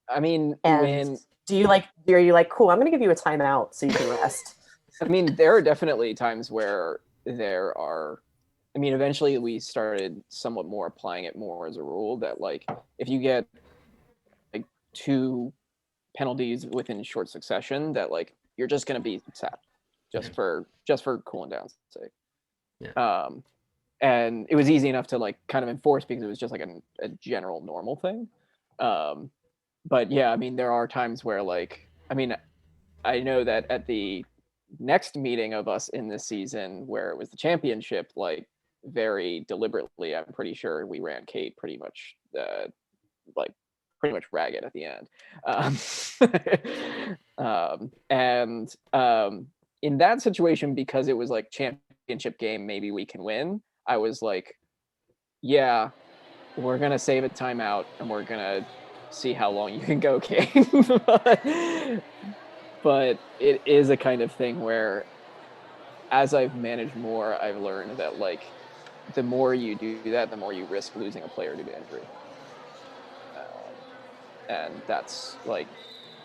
I mean, And do you like, are you like, cool, I'm going to give you a timeout so you can rest? I mean, there are definitely times where there are. I mean, eventually we started somewhat more applying it more as a rule that like if you get like 2 penalties within short succession, that like you're just gonna be sad, just for cooling down sake. Yeah. And it was easy enough to like kind of enforce because it was just like a general normal thing. But yeah, I mean, there are times where like, I mean, I know that at the next meeting of us in this season where it was the championship, like very deliberately, I'm pretty sure we ran Kate pretty much like pretty much ragged at the end. And in that situation, because it was like championship game, maybe we can win. I was like, yeah, we're gonna save a timeout and we're gonna see how long you can go, Kate. But it is a kind of thing where as I've managed more, I've learned that like the more you do that, the more you risk losing a player due to injury. And that's like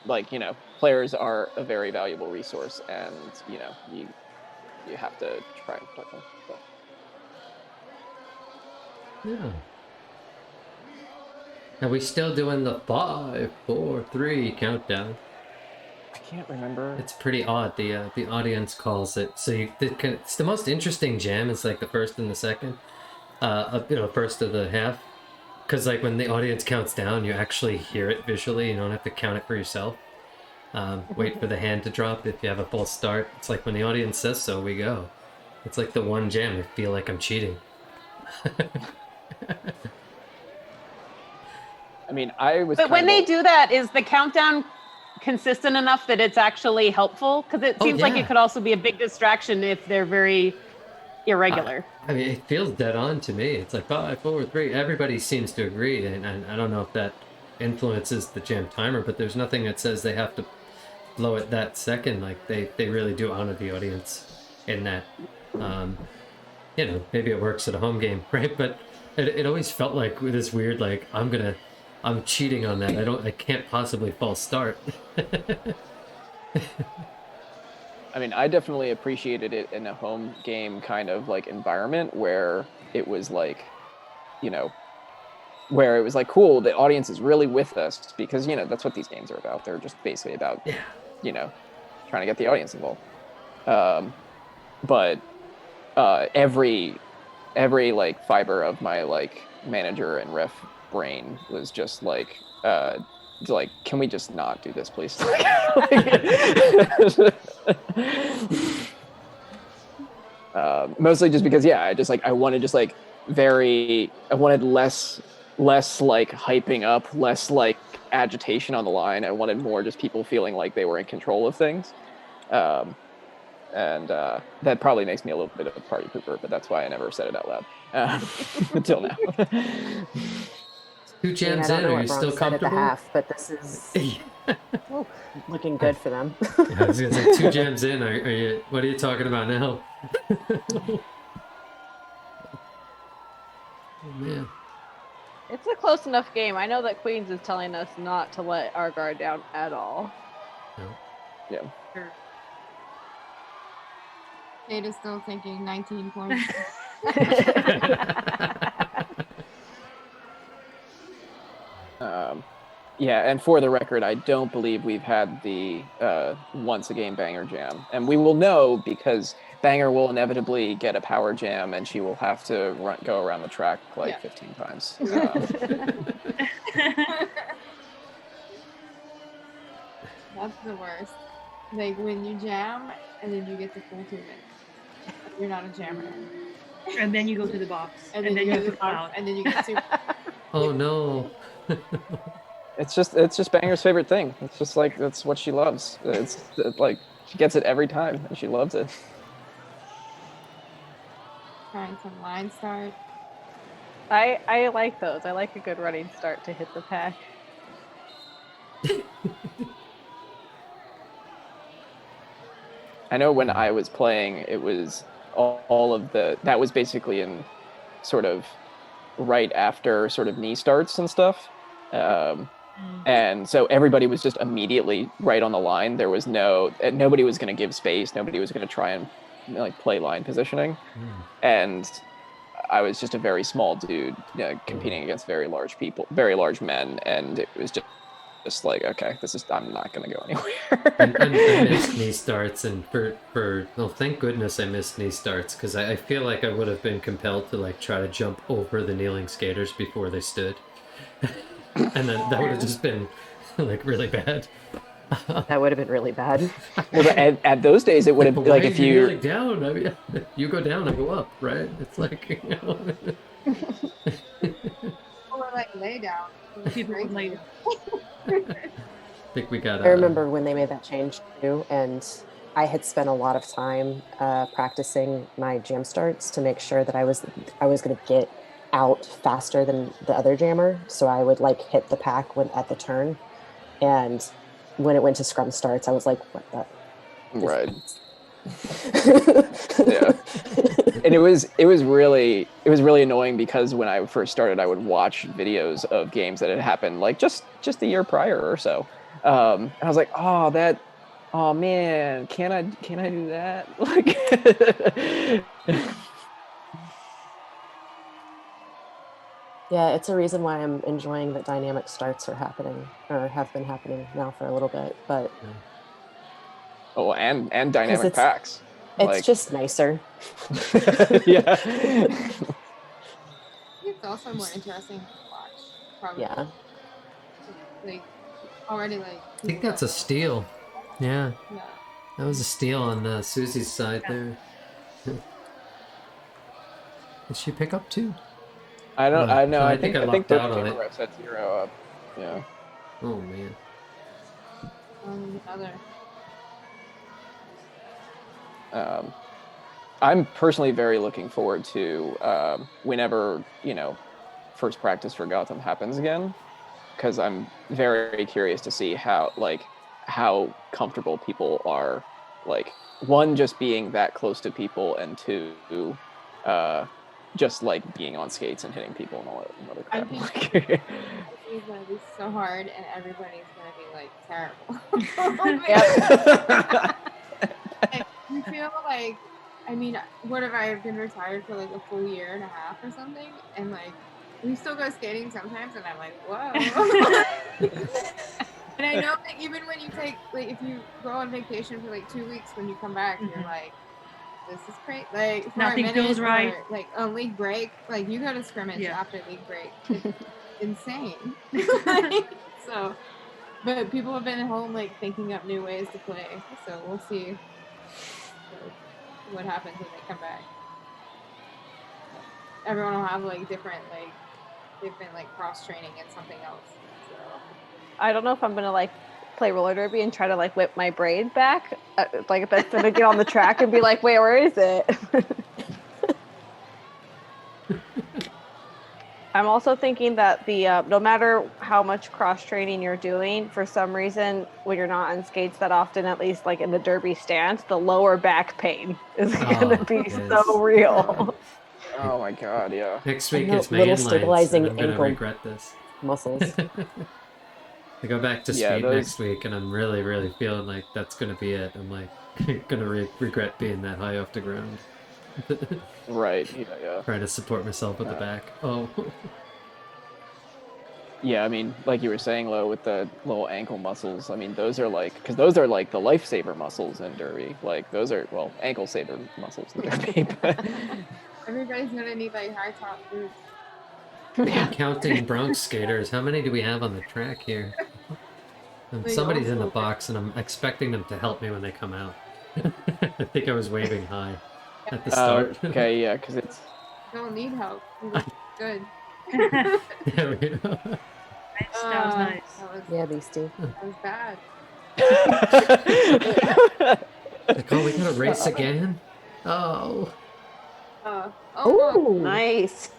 players are a very valuable resource, and you have to try and protect them. So. Yeah. Are we still doing the 5, 4, 3 countdown? I can't remember. It's pretty odd. The audience calls it. So it's the most interesting jam. It's like the first and the second, first of the half. Because like when the audience counts down, you actually hear it visually. You don't have to count it for yourself. Wait for the hand to drop if you have a false start. It's like when the audience says so, we go. It's like the one jam. I feel like I'm cheating. I mean, I was. But when they do that, is the countdown consistent enough that it's actually helpful? Because it seems like it could also be a big distraction if they're very irregular. I mean, it feels dead on to me. It's like 5, 4, 3. Everybody seems to agree, and I don't know if that influences the jam timer, but there's nothing that says they have to blow it that second. Like they really do honor the audience in that. Maybe it works at a home game, right? But it always felt like this weird, like I'm cheating on that. I can't possibly false start. I mean, I definitely appreciated it in a home game kind of like environment where it was like, where it was like, cool, the audience is really with us because, that's what these games are about. They're just basically about, trying to get the audience involved. But every like fiber of my like manager and ref brain was just like, can we just not do this, please? Mostly just because, I wanted I wanted less like hyping up, less like agitation on the line. I wanted more just people feeling like they were in control of things. And that probably makes me a little bit of a party pooper, but that's why I never said it out loud until now. 2 jams in, are you still comfortable? At the half, but this is looking good for them. I was gonna say 2 jams in. Are you? What are you talking about now? Oh man. It's a close enough game. I know that Queens is telling us not to let our guard down at all. No. Yeah. Sure. Kate is still taking 19 points. Yeah, and for the record, I don't believe we've had the once a game banger jam, and we will know because Banger will inevitably get a power jam, and she will have to go around the track 15 times. That's the worst. Like when you jam and then you get the full 2 minutes. You're not a jammer. And then you go to the box. And then you go to the box. And then you get 2. Oh no. It's just Banger's favorite thing. It's just like that's what she loves. It's like she gets it every time and she loves it. Trying some line start. I like those. I like a good running start to hit the pack. I know when I was playing, it was all of that was basically in sort of right after sort of knee starts and stuff. And so everybody was just immediately right on the line. There was nobody was going to give space. Nobody was going to try and like play line positioning. And I was just a very small dude, competing against very large men. And it was just like, okay, I'm not going to go anywhere. I missed knee starts, and well, thank goodness I missed knee starts, because I feel like I would have been compelled to like try to jump over the kneeling skaters before they stood. And then that would have just been like really bad. That would have been really bad. Well, but at those days, it would have like if you kneeling down, I mean, you go down, I go up, right? It's like, you know. Or like lay down. People would lay down. I think we got. I remember when they made that change too, and I had spent a lot of time practicing my jam starts to make sure that I was going to get out faster than the other jammer. So I would like hit the pack at the turn, and when it went to scrum starts, I was like, "What the?" Right. Yeah. And it was really annoying, because when I first started, I would watch videos of games that had happened like just the year prior or so. And I was like, oh man, can I do that? Like, Yeah, it's a reason why I'm enjoying that dynamic starts are happening, or have been happening now for a little bit. But oh, and dynamic packs. It's just nicer. Yeah. It's also more interesting to watch. Probably. Yeah. Like already, like. I think that's a steal. Yeah. Yeah. That was a steal on Susie's side there. Did she pick up two? I don't. I know. So I think lucked out on it. refs at 0 up. Yeah. Oh man. Another. I'm personally very looking forward to whenever first practice for Gotham happens again, because I'm very curious to see how comfortable people are, like, one, just being that close to people, and two, just like being on skates and hitting people and all that other crap. I think it's gonna be so hard, and everybody's gonna be like terrible. Like, you feel like, I mean, what if I been retired for like a full year and a half or something, and like we still go skating sometimes, and I'm like, whoa. And I know that even when you take, like, if you go on vacation for like 2 weeks, when you come back, you're like, this is great. Like, for nothing feels right. Like on league break, like you go to scrimmage after league break. It's insane. So, but people have been at home like thinking up new ways to play. So we'll see what happens when they come back. Everyone will have like different, like they've been like cross training and something else. So I don't know if I'm gonna like play roller derby and try to like whip my braid back, like if that's gonna get on the track and be like, wait, where is it? I'm also thinking that the no matter how much cross training you're doing, for some reason when you're not on skates that often, at least like in the derby stance, the lower back pain is gonna be so real. Oh my god, yeah. Next week is little mainlines, stabilizing and I'm gonna ankle regret this. muscles. I go back to speed next week, and I'm really, really feeling like that's gonna be it. I'm like gonna regret being that high off the ground. Right. Yeah. Trying to support myself with the back. Oh. Yeah, I mean, like you were saying, Lo, with the little ankle muscles. I mean, those are like the lifesaver muscles in derby. Like those are ankle saver muscles in derby. But everybody's gonna need like high top boots. Counting Bronx skaters, how many do we have on the track here? Somebody's in the box, and I'm expecting them to help me when they come out. I think I was waving high at the start. Okay, yeah, because it's... Don't need help. It's good. There we go. That was nice. Yeah, Beastie. That was bad. Like, oh, we gotta race again? Oh. Oh, Nice.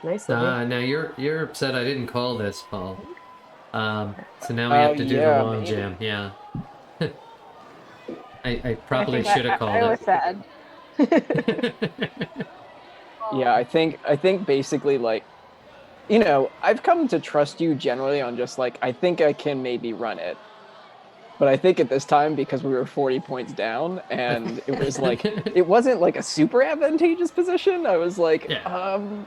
nice. Now you're upset I didn't call this, Paul. So now we have to do the long jam. Yeah. I probably should have called I was it. sad. Yeah, I think basically like, you know, I've come to trust you generally on just like, I think I can maybe run it. But I think at this time, because we were 40 points down and it was like, it wasn't like a super advantageous position. I was like, I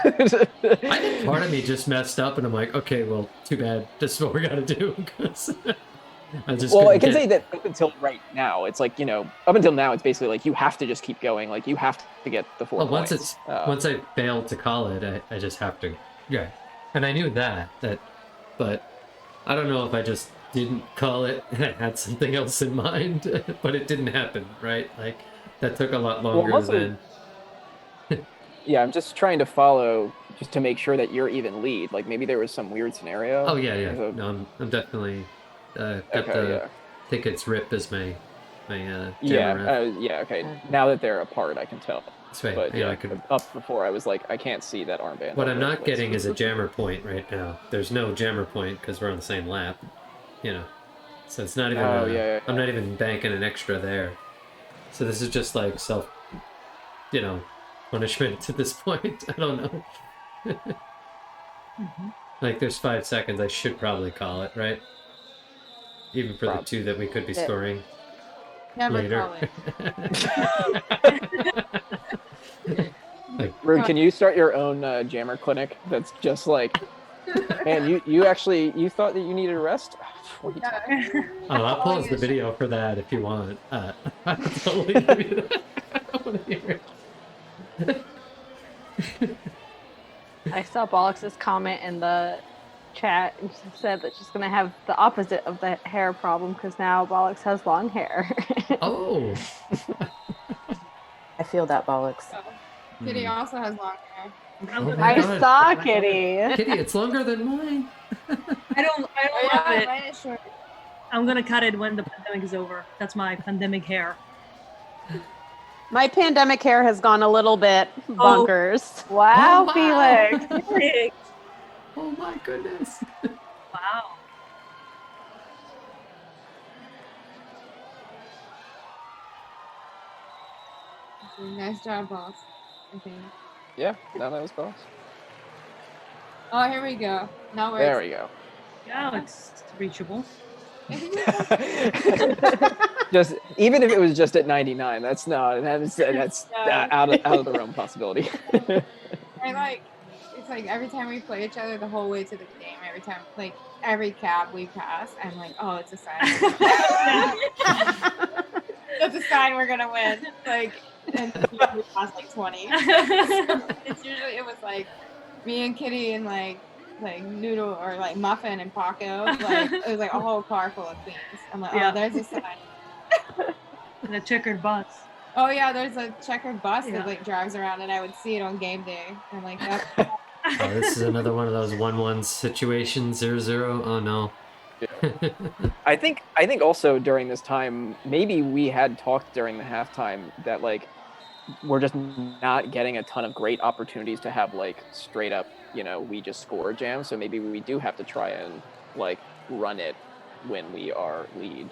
think part of me just messed up and I'm like, okay, well, too bad. This is what we gotta do. Well, I can say that up until right now, it's like, you know, up until now, it's basically like you have to just keep going. Like you have to get the 4 points. Once I failed to call it, I just have to, and I knew that, but I don't know if I just didn't call it and I had something else in mind, but it didn't happen, right? Like that took a lot longer than. Yeah, I'm just trying to follow just to make sure that you're even lead. Like maybe there was some weird scenario. Oh yeah. No, I'm definitely. I think it's Rip as my okay. Now that they're apart, I can tell. That's right. But I could... up before, I was like, I can't see that armband. What I'm not getting is a jammer point right now. There's no jammer point because we're on the same lap, you know. So it's not even. I'm not even banking an extra there. So this is just like self, punishment at this point. I don't know. Like there's 5 seconds. I should probably call it, right? Even for the 2 that we could be scoring later. Rude, can you start your own jammer clinic? That's just like, man, you actually thought that you needed a rest? I'll pause the video for that if you want. I'll totally give you that. I want to hear it. I saw Bollocks's comment in the chat and she said that she's gonna have the opposite of the hair problem because now Bollocks has long hair. Oh. I feel that, Bollocks. Kitty also has long hair. I saw Kitty. Kitty, it's longer than mine. I don't love it. Mine is short. I'm gonna cut it when the pandemic is over. That's my pandemic hair. My pandemic hair has gone a little bit bonkers. Oh. Wow, Felix. Oh my goodness. Wow. Nice job, boss. I think. Yeah, no, that was boss. Oh, here we go. Now we're. There we go. Yeah, it's reachable. Just even if it was just at 99, that's out of the realm possibility. It's like every time we play each other the whole way to the game, every time like every cab we pass, I'm like, oh, it's a sign. That's a sign we're gonna win. Like, and we pass like 20. It's usually it was like me and Kitty and like Noodle or like Muffin and Paco. Like it was like a whole car full of queens. I'm like, oh, there's a sign. And a checkered bus. Oh yeah, there's a checkered bus that like drives around, and I would see it on game day. I'm like, that's. Oh, this is another one of those 1-1 situations. 0-0. Oh no. Yeah. I think also during this time, maybe we had talked during the halftime that like we're just not getting a ton of great opportunities to have like straight up, we just score jams. So maybe we do have to try and like run it when we are lead.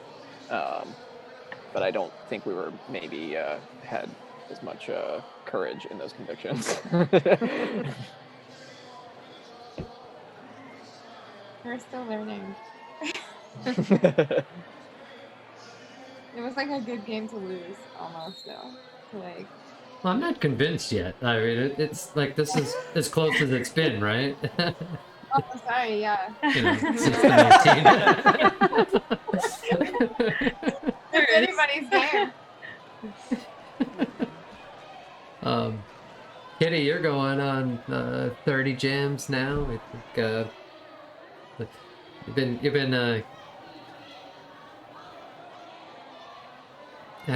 But I don't think we were maybe had as much courage in those convictions. We're still learning. It was like a good game to lose, almost though. Like. Well, I'm not convinced yet. I mean, it's like this is as close as it's been, right? Oh, sorry, yeah. Since the 19. If anybody's there. Kitty, you're going on 30 jams now. I think you've been at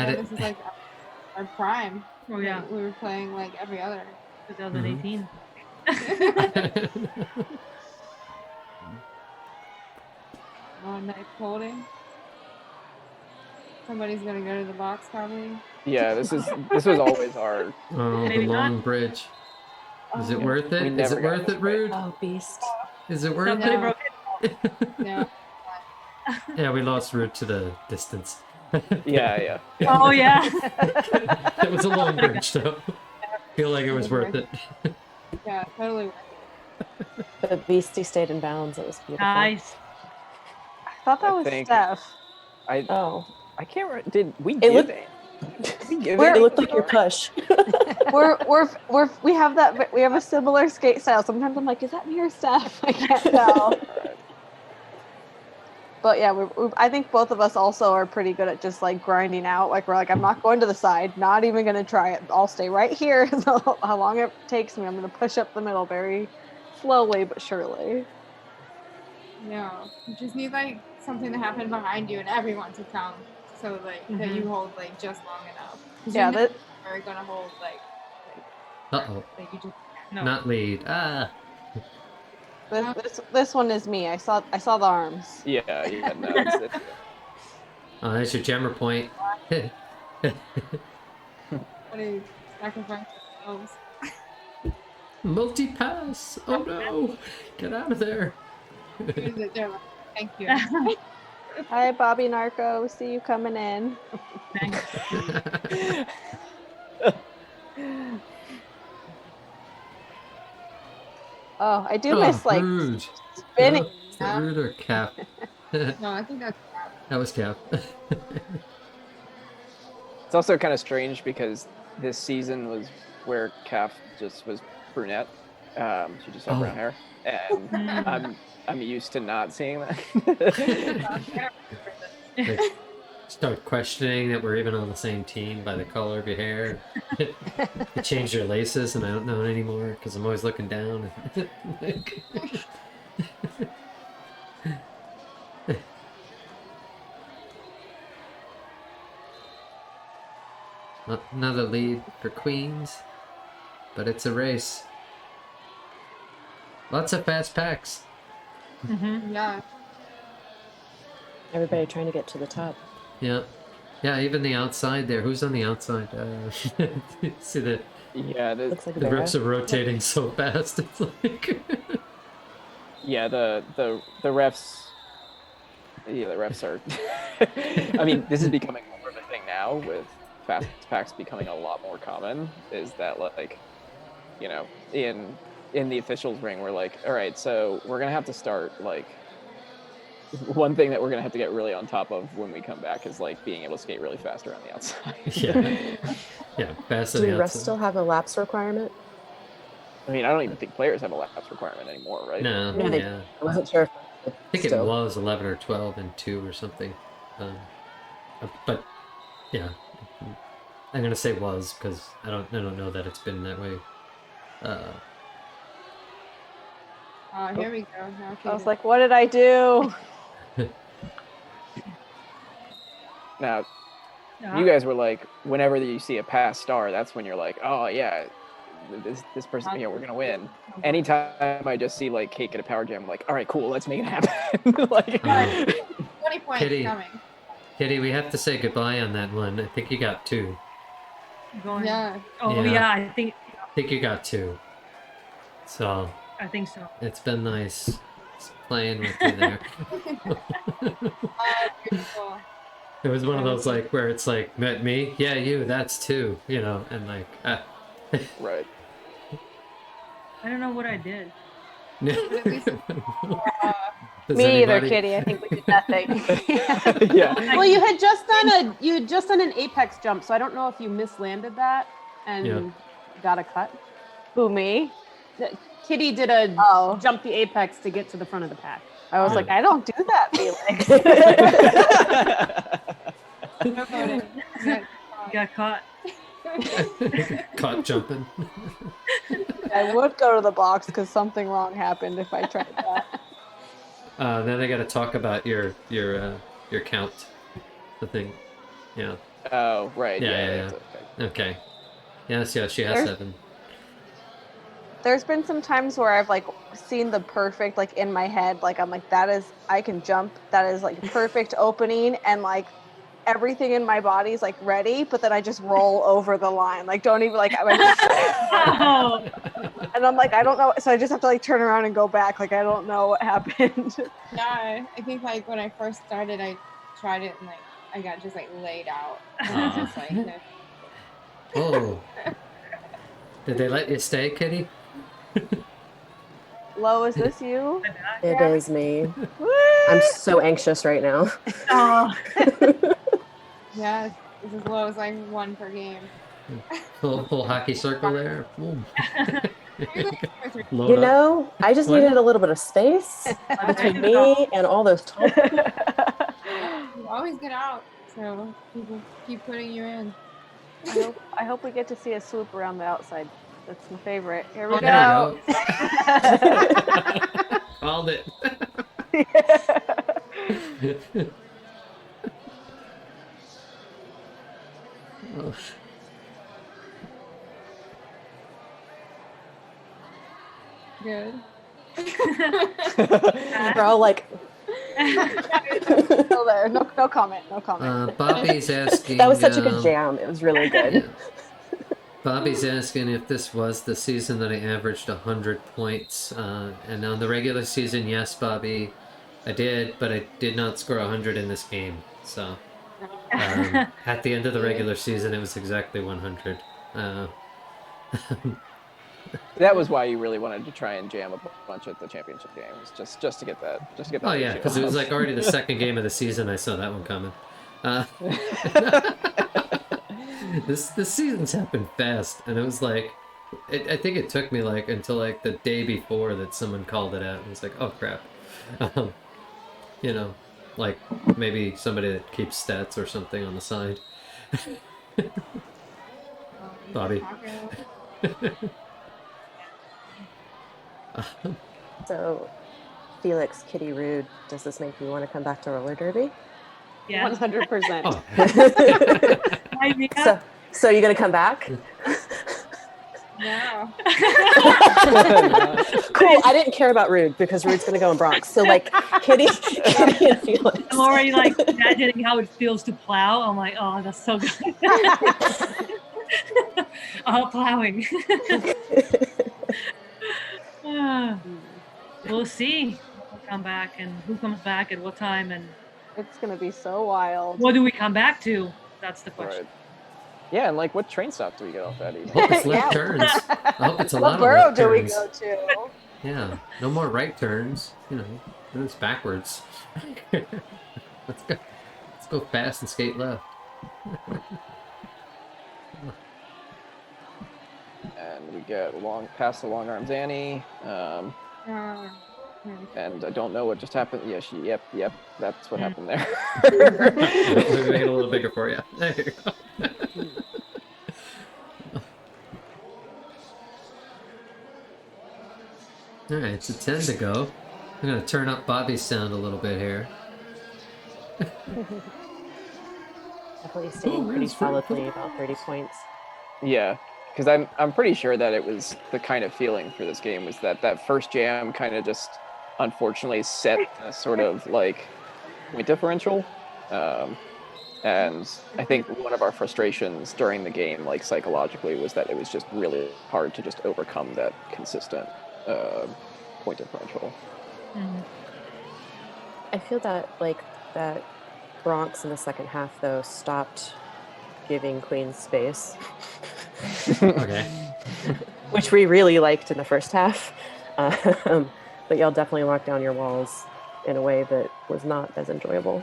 it. This is like our prime. Oh yeah, we were playing like every other. 2018. Oh, nice holding. Somebody's gonna go to the box probably. Yeah, this was always our. Oh, the long bridge. Is it worth it? Is it worth it, Rude? Oh, beast. Is it worth it? No. Yeah, we lost Rude to the distance. Yeah. Oh yeah. It was a long bridge, though. Feel like it was worth it. Yeah, totally. The beastie stayed in bounds. It was beautiful. Nice. I thought that I was think- Steph. Oh, I can't remember. Did we It give looked- it? Did we give We're- it looked like your push. We have a similar skate style. Sometimes I'm like, is that me or Steph? I can't tell. But yeah, I think both of us also are pretty good at just like grinding out. Like we're like, I'm not going to the side, not even going to try it. I'll stay right here. So how long it takes me, I'm going to push up the middle very slowly but surely. Yeah, you just need like something to happen behind you and everyone to count, so like that you hold like just long enough. 'Cause Yeah, you're never gonna hold like Uh-oh. you just No. Not lead. Ah. This one is me. I saw the arms. Yeah. No, it's Oh, there's your jammer point. want to sacrifice ourselves. Multi-pass! Oh no! Get out of there! They're like, thank you. Hi, Bobby Narco. See you coming in. Oh, I do miss like rude. spinning. Is that rude or Cap? No, I think that's That was Cap. It's also kind of strange because this season was where Calf just was brunette. She just had brown hair, and I'm used to not seeing that. Like, start questioning that we're even on the same team by the color of your hair. You change your laces, and I don't know it anymore because I'm always looking down. Like... Another lead for Queens, but it's a race. Lots of fast packs. yeah. Everybody trying to get to the top. Yeah. Yeah, even the outside there. Who's on the outside? See the Yeah, Looks like a the bear. rips are rotating so fast. It's like yeah. The refs. Yeah, the refs are. I mean, this is becoming more of a thing now with fast packs becoming a lot more common. Is that like, you know, in the officials ring, we're like, all right, so we're gonna have to start like. One thing that we're gonna have to get really on top of when we come back is like being able to skate really fast around the outside. yeah, fast on Do the refs outside. still have a laps requirement? I mean, I don't even think players have a laps requirement anymore, right? No, No, they- yeah. I wasn't sure. I think it Still. was 11 or 12 and 2 or something. But yeah, I'm gonna say was because I don't know that it's been that way. Here we go. Now I was like, what did I do? Now, you guys were like, whenever you see a pass star, that's when you're like, oh yeah, this person, you know, we're gonna win. Anytime I just see like Kate get a power jam, I'm like, all right, cool, let's make it happen. Like, 20 points Kitty. coming. Kitty, we have to say goodbye on that one. I think you got 2. Going. Yeah. Oh Yeah. yeah, I think you got 2. So I think so. it's been nice playing with you there. Beautiful. It was one of those like where it's like met me, yeah, you, that's 2, you know, and like right. I don't know what I did. Does Me either, anybody- Kitty. I think we did nothing. Yeah. Well, you had just done an apex jump, so I don't know if you mislanded that and Yeah. got a cut. Who, me? Kitty did a Oh. jump the apex to get to the front of the pack. I was Yeah. like, I don't do that, Felix. Yeah. You got caught. Caught jumping. I would go to the box because something wrong happened if I tried that. Then I got to talk about your count, the thing. Yeah. Oh, right. Yeah. That's okay. Okay. Yes, she has There's- 7. There's been some times where I've like seen the perfect, like in my head, like I'm like, I can jump. That is like perfect opening, and like everything in my body is like ready, but then I just roll over the line. Like don't even like Oh, and I'm like, I don't know. So I just have to like turn around and go back. Like I don't know what happened. Yeah, I think like when I first started, I tried it and like I got just like laid out. And I was just like, no. Oh. Did they let you stay, Kitty? Lo, is this you? It Yeah. is me. Woo! I'm so anxious right now. Oh, Yeah, it's as low as like 1 per game. Full hockey circle there. Boom. Maybe like 2 or 3. Load You up. know, I just What? needed a little bit of space between me and all those tall people. You always get out, so people keep putting you in. I hope we get to see a swoop around the outside. That's my favorite. Here we Oh, go. There you go. Called it. Oh. Good. We're all like, Still there. No comment. No comment. Bobby's asking. that was such a good jam. It was really good. Yeah. Bobby's asking if this was the season that I averaged 100 points. And on the regular season, yes, Bobby, I did, but I did not score 100 in this game. So at the end of the regular season, it was exactly 100. That was why you really wanted to try and jam a bunch at the championship games, just to get that. Oh yeah, ratio because it was up. like already the second game of the season. I saw that one coming. This season's happened fast, and it was like, I think it took me like until like the day before that someone called it out, and it's like, oh crap, you know, like maybe somebody that keeps stats or something on the side. Bobby. So, Felix, Kitty Rude, does this make you want to come back to roller derby? yeah. 100%. Oh. So you're gonna come back? No. Cool. I didn't care about Rude because Rude's gonna go in Bronx. So like Kitty and Felix. I'm already like imagining how it feels to plow. I'm like, oh, that's so good. Plowing. We'll see who'll come back and who comes back at what time and It's gonna be so wild. what do we come back to? That's the question. Right. Yeah, and like, what train stop do we get off at? Even? I hope it's left Yeah. turns. I hope it's a What lot of borough left do we turns. go to? Yeah, no more right turns. You know, then it's backwards. Let's go fast and skate left. And we get past the long arms Annie. And I don't know what just happened. Yeah, yep, that's what happened there. Let me make it a little bigger for you. There you go. Alright, it's a 10 to go. I'm gonna turn up Bobby's sound a little bit here. Definitely staying pretty solidly about 30 points. Yeah, because I'm pretty sure that it was the kind of feeling for this game was that first jam kind of just unfortunately set a sort of like point differential. And I think one of our frustrations during the game, like psychologically, was that it was just really hard to just overcome that consistent point differential. Mhm. I feel that like that Bronx in the second half though stopped giving Queens space. Okay. Which we really liked in the first half. But y'all definitely locked down your walls in a way that was not as enjoyable.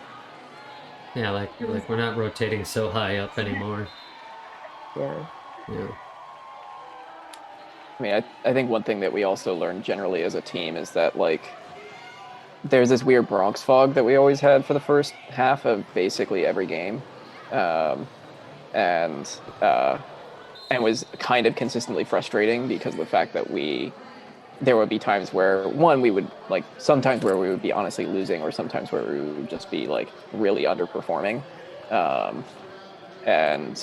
Yeah, like we're not rotating so high up anymore. Yeah. Yeah. I mean, I think one thing that we also learned generally as a team is that, like, there's this weird Bronx fog that we always had for the first half of basically every game. And was kind of consistently frustrating because of the fact that there would be times where, we would, like, sometimes where we would be honestly losing, or sometimes where we would just be, like, really underperforming. And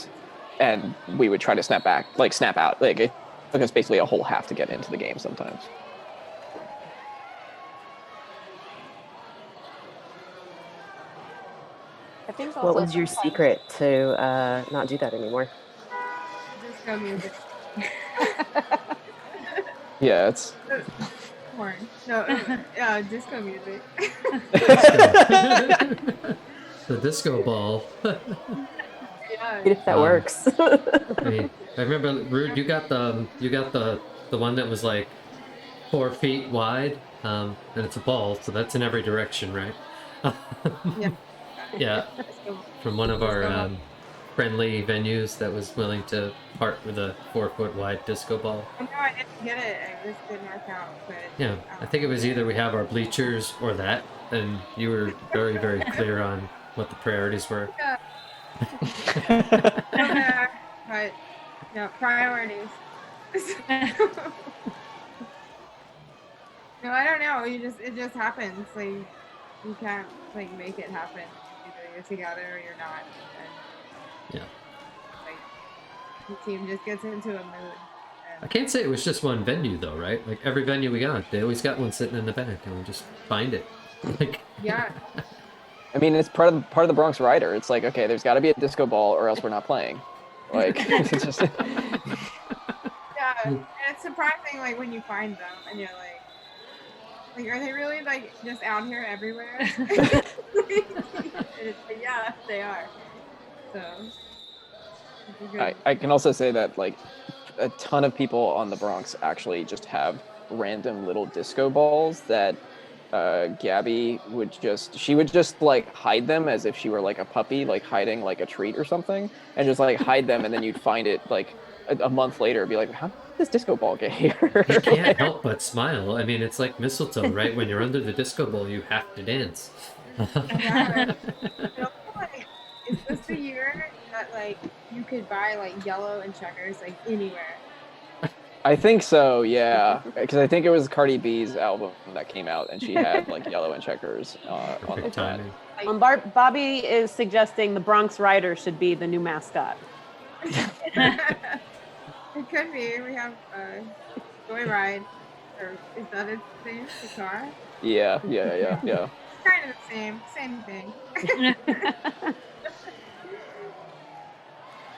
we would try to snap out. Like, it took us basically a whole half to get into the game sometimes. I think What was your secret to not do that anymore? Disco music. Yeah, it's... Porn. No, yeah, disco music. the disco ball. Yeah. If that works. I mean, I remember, Rude, you got the one that was like 4 feet wide, and it's a ball, so that's in every direction, right? Yeah. Yeah, from one of our friendly venues that was willing to part with a 4-foot wide disco ball. I know I didn't get it. It just didn't work out. But Yeah, I think it was either we have our bleachers or that, and you were very, very clear on what the priorities were. Yeah. But yeah, priorities. No, I don't know. It just happens. Like you can't like make it happen. Either you're together or you're not. And, Yeah. like the team just gets into a mood. I can't say it was just one venue though, right? Like every venue we got, they always got one sitting in the back, and we just find it. Like, Yeah. I mean, it's part of the Bronx rider. It's like, okay, there's got to be a disco ball, or else we're not playing. Like, it's just. Yeah, and it's surprising like when you find them and you're like, are they really like just out here everywhere? And it's like, yeah, they are. So. it's a good- I can also say that like a ton of people on the Bronx actually just have random little disco balls that Gabby would just like hide them as if she were like a puppy, like hiding like a treat or something, and just like hide them, and then you'd find it like a month later, be like, how did this disco ball get here? you can't help but smile. I mean, it's like mistletoe, right? When you're under the disco ball, you have to dance. Yeah. I feel like, is this the year that like you could buy like yellow and checkers like anywhere? I think so, yeah, because I think it was Cardi B's album that came out, and she had like yellow and checkers on the Perfect front. timing. Bobby is suggesting the Bronx Rider should be the new mascot. It could be. We have Joyride, or is that its name? The car? Yeah. Kind of the same thing.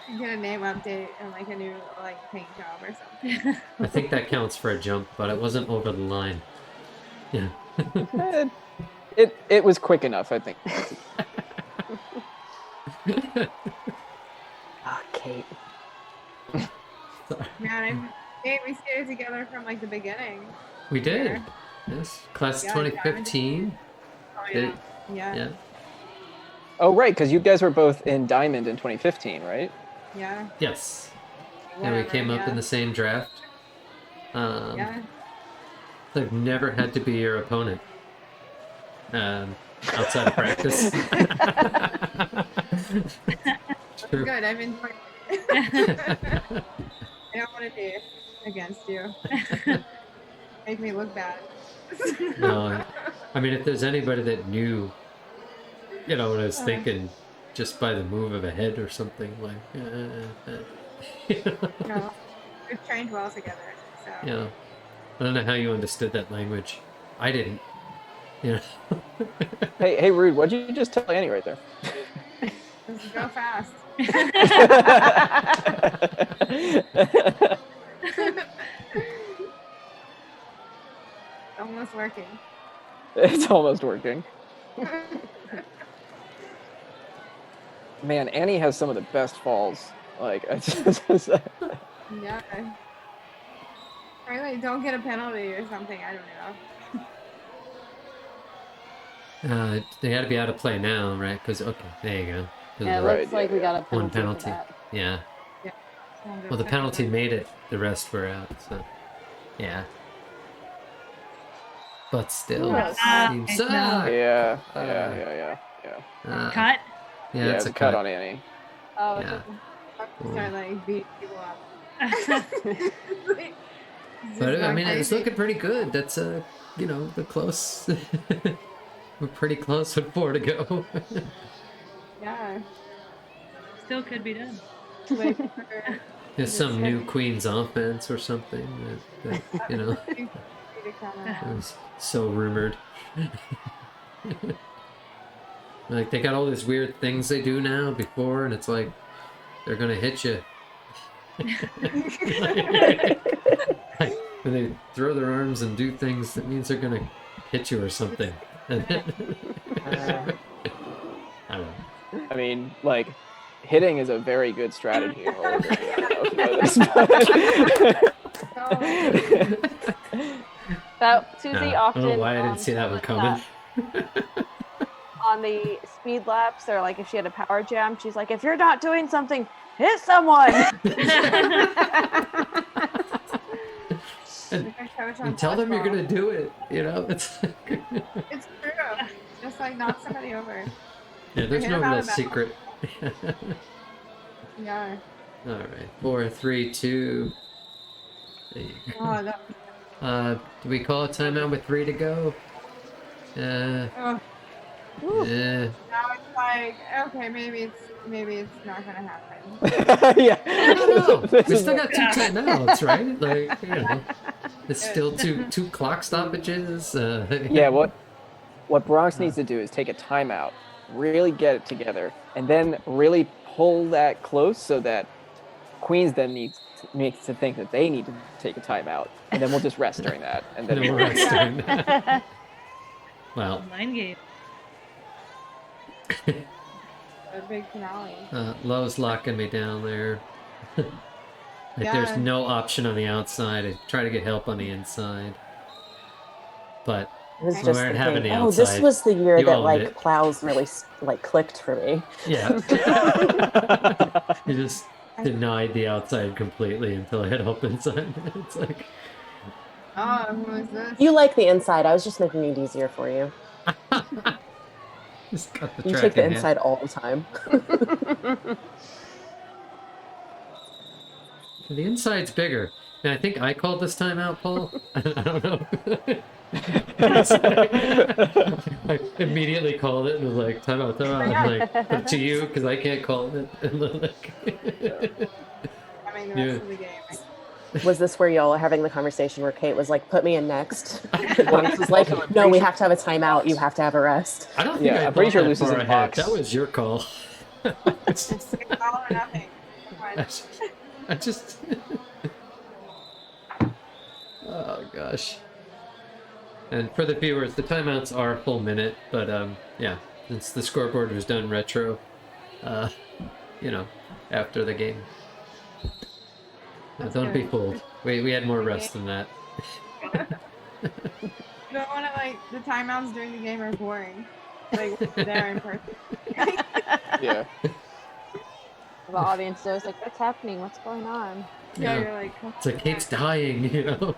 You get a name update and like a new like paint job or something. I think that counts for a jump, but it wasn't over the line. Yeah. It was quick enough, I think. Oh, Kate. Man, we stayed together from like the beginning. We did. Yeah. Yes. Class Yeah, 2015. Oh Did- yeah. Yeah. Oh, right, because you guys were both in Diamond in 2015, right? Yeah. Yes. And we Whatever, came up yeah. in the same draft. Yeah. I've never had to be your opponent. Outside of practice. True. Good. I've enjoyed it. I don't want to be against you. Make me look bad. No, I mean, if there's anybody that knew, what I was thinking, just by the move of a head or something, like, No, we've trained well together. So. Yeah. I don't know how you understood that language. I didn't. Yeah. Hey, Rude, what'd you just tell Annie right there? Just go fast. Almost working. It's almost working. Man, Annie has some of the best falls. Like, Yeah. Or like don't get a penalty or something. I don't know. They had to be out of play now, right? Because, okay, there you go. 'Cause Yeah, of it Right, looks like we got a one penalty. penalty. For that. Yeah. Don't Well, the go penalty fast. made it. The rest were out, so. Yeah. But still, Yeah. seems No. yeah. Uh, Cut. Yeah, Yeah, it's it's a cut cut. on Annie. Oh, Yeah. start like beating people up. But I mean, it's looking pretty good. That's the close. We're pretty close with 4 to go. Yeah. Still could be done. Wait for There's some new Queen's offense or something that you to come was so rumored. Like they got all these weird things they do now before, and it's like they're gonna hit you. Like, when they throw their arms and do things, that means they're gonna hit you or something. I I don't know. I mean, like, hitting is a very good strategy in roller derby. I don't know if you know this, That Susie I don't often. know why I didn't see that one coming. On the speed laps, or like if she had a power jam, she's like, if you're not doing something, hit someone. And tell them you're gonna do it. You know, it's It's true. Just like knock somebody over. yeah. There's hit no them out real of bounds. secret. Yeah. All right, 4, 3, 2. There you go. Oh, that. Do we call a timeout with 3 to go? Oh, Yeah. now it's like, okay, maybe it's not gonna happen. yeah. I don't know. This We is still what- got 2 timeouts, right? Like, you know, it's still two clock stoppages. Yeah, what Bronx needs to do is take a timeout, really get it together, and then really pull that close so that Queens then needs to think that they need to take a timeout, and then we'll just rest during that. And then No rest during that. Well, Mind game. A big finale. Lowe's locking me down there. Like, Yeah. there's no option on the outside. I try to get help on the inside, but I was We just weren't having thinking, the oh, this outside. was the year You that owned like it. plows really like clicked for me. yeah, you just denied the outside completely until I hit up inside. It's like, Oh, who is this? You like the inside. I was just making it easier for you. just got the You track take the in hand. inside all the time. The inside's bigger. And I think I called this time out, Paul. I don't know. I immediately called it and was like, time out, time out. I'm like, but to you, because I can't call it. And then, like, I mean, the Yeah. rest of the game. Was this where y'all are having the conversation where Kate was like, put me in next? Bronx was like, no, we have to have a timeout. You have to have a rest. I don't think Yeah, I I'm pretty thought sure that Lucy's far in ahead. box. That was your call. It's all or nothing. I just oh gosh. And for the viewers, the timeouts are a full minute, but yeah, since the scoreboard was done retro, you know, after the game. Now, don't be good. fooled. We had more rest than that. You don't want to like the timeouts during the game are boring. Like there in person. Yeah. The audience knows like, what's happening? What's going on? Yeah, Yeah. you're like. It's like Kate's dying, you know.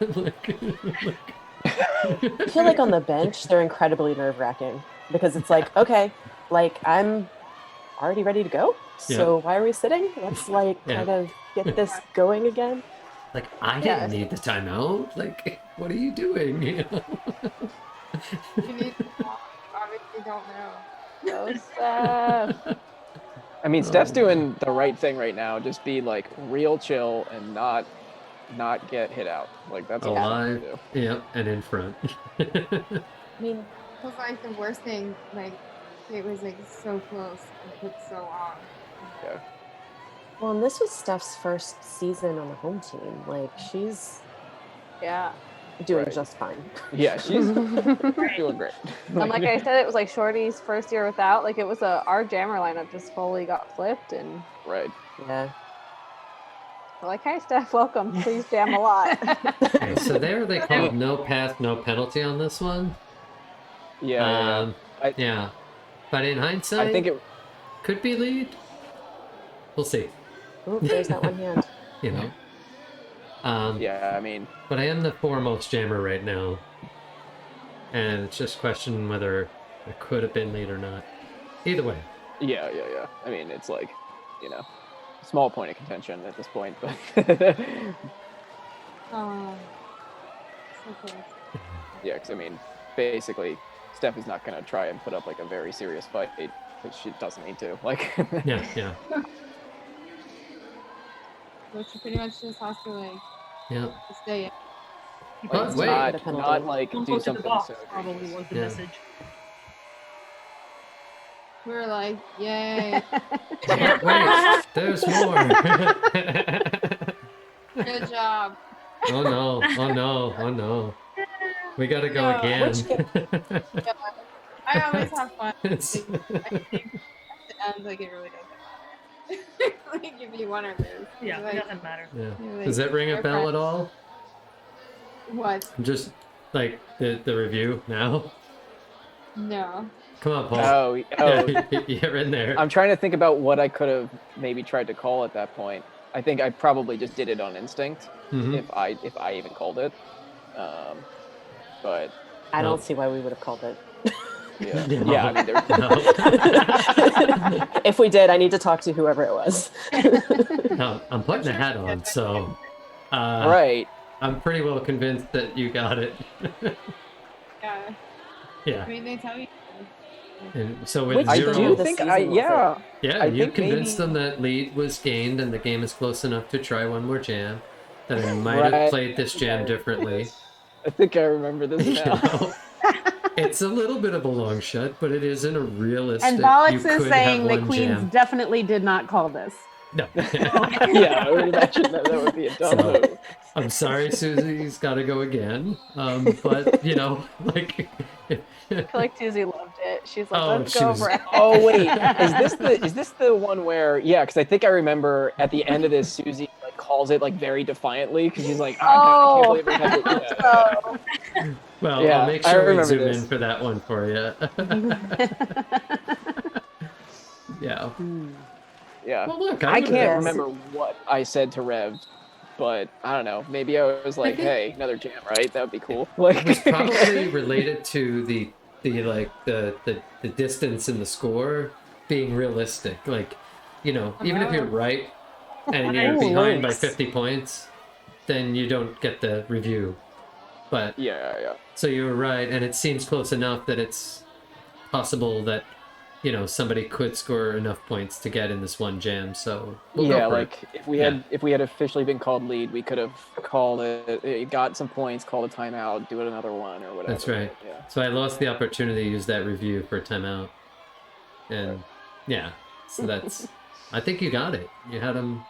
I feel like on the bench, they're incredibly nerve wracking because it's like, okay, like I'm already ready to go. So why are we sitting? Let's like Yeah. kind of get this going again. Like, I Yeah. didn't need the timeout. Like, what are you doing? You know? You need to obviously don't know. So sad. I mean, Steph's doing the right thing right now. Just be like real chill and not get hit out. Like that's all I Alive. do. Yep, and in front. I mean, It was like the worst thing. Like it was like so close and took so long. Yeah. well, and this was Steph's first season on the home team. Like she's Yeah. doing Right. just fine. Yeah, she's doing great. And like I said, it was like Shorty's first year without. Like it was our jammer lineup just fully got flipped, and Right. Yeah. we're like, hey Steph, welcome. Please jam a lot. Okay, so there they called no pass, no penalty on this one. Yeah. I- Yeah. But in hindsight, I think it. could be lead. We'll see. Ooh, there's that one hand. You know. Yeah. I mean, But I am the foremost jammer right now, and it's just question whether it could have been lead or not. Either way. yeah. I mean, it's like, you know, small point of contention at this point, but Oh, so close. yeah, because I mean, basically, Steph is not gonna try and put up like a very serious fight because she doesn't need to. Like. Yeah, yeah, So she pretty much just has to like yeah. stay in. But It's wait. not like Don't do go to the something box. so Probably egregious. was the Yeah. message. We were like, yay, But wait, there's more. good job. Oh no, oh no, oh no. We gotta go No, again. which I always have fun. It's- I think and like it really doesn't matter. Like if you won or lose. Yeah, like, it doesn't matter. Yeah. you're, like, Does that ring a your bell friend. at all? What? Just like the review now? No. Come on, Paul. Oh, oh. You're in there. I'm trying to think about what I could have maybe tried to call at that point. I think I probably just did it on instinct, Mhm. if I even called it. But I No. don't see why we would have called it. yeah, No. yeah. I mean, there's No. If we did, I need to talk to whoever it was. No, I'm putting a hat on, so right. I'm pretty well convinced that you got it. Yeah. Yeah. I mean, they tell you. And so with Which I zero, do the think season I was yeah. yeah, I you think convinced maybe- them that lead was gained and the game is close enough to try one more jam. That I might have Right. played this jam differently. I think I remember this You now. know? It's a little bit of a long shot, but it isn't a realistic. And Bolix you is could saying have the one Queens jam. definitely did not call this. No. Yeah, I would imagine that would be a dumb So- move. I'm sorry, Susie's got to go again. But you know, like, I feel like Susie loved it. She's like, Oh, let's she go was- over it. Oh wait, is this the one where because I think I remember at the end of this Susie like calls it like very defiantly because she's like, I can't believe we had to do that. So, well, Yeah, I'll make I sure we remember zoom this. in for that one for you. Yeah. Yeah. Well, look, I remember can't that. remember what I said to Rev, but I don't know. Maybe I was like, "Hey, another jam, right? That would be cool." Like, It was probably related to the distance in the score being realistic. Like, you know, even if you're right and you're Oh, behind by nice. 50 points, then you don't get the review. But yeah. so you were right, and it seems close enough that it's possible that, you know, somebody could score enough points to get in this one jam. So we'll go Yeah, for like it. if we had officially been called lead, we could have called it, got some points, called a timeout, do it another one or whatever. That's right. Yeah. So I lost the opportunity to use that review for a timeout. And yeah, so that's, I think you got it. You had them.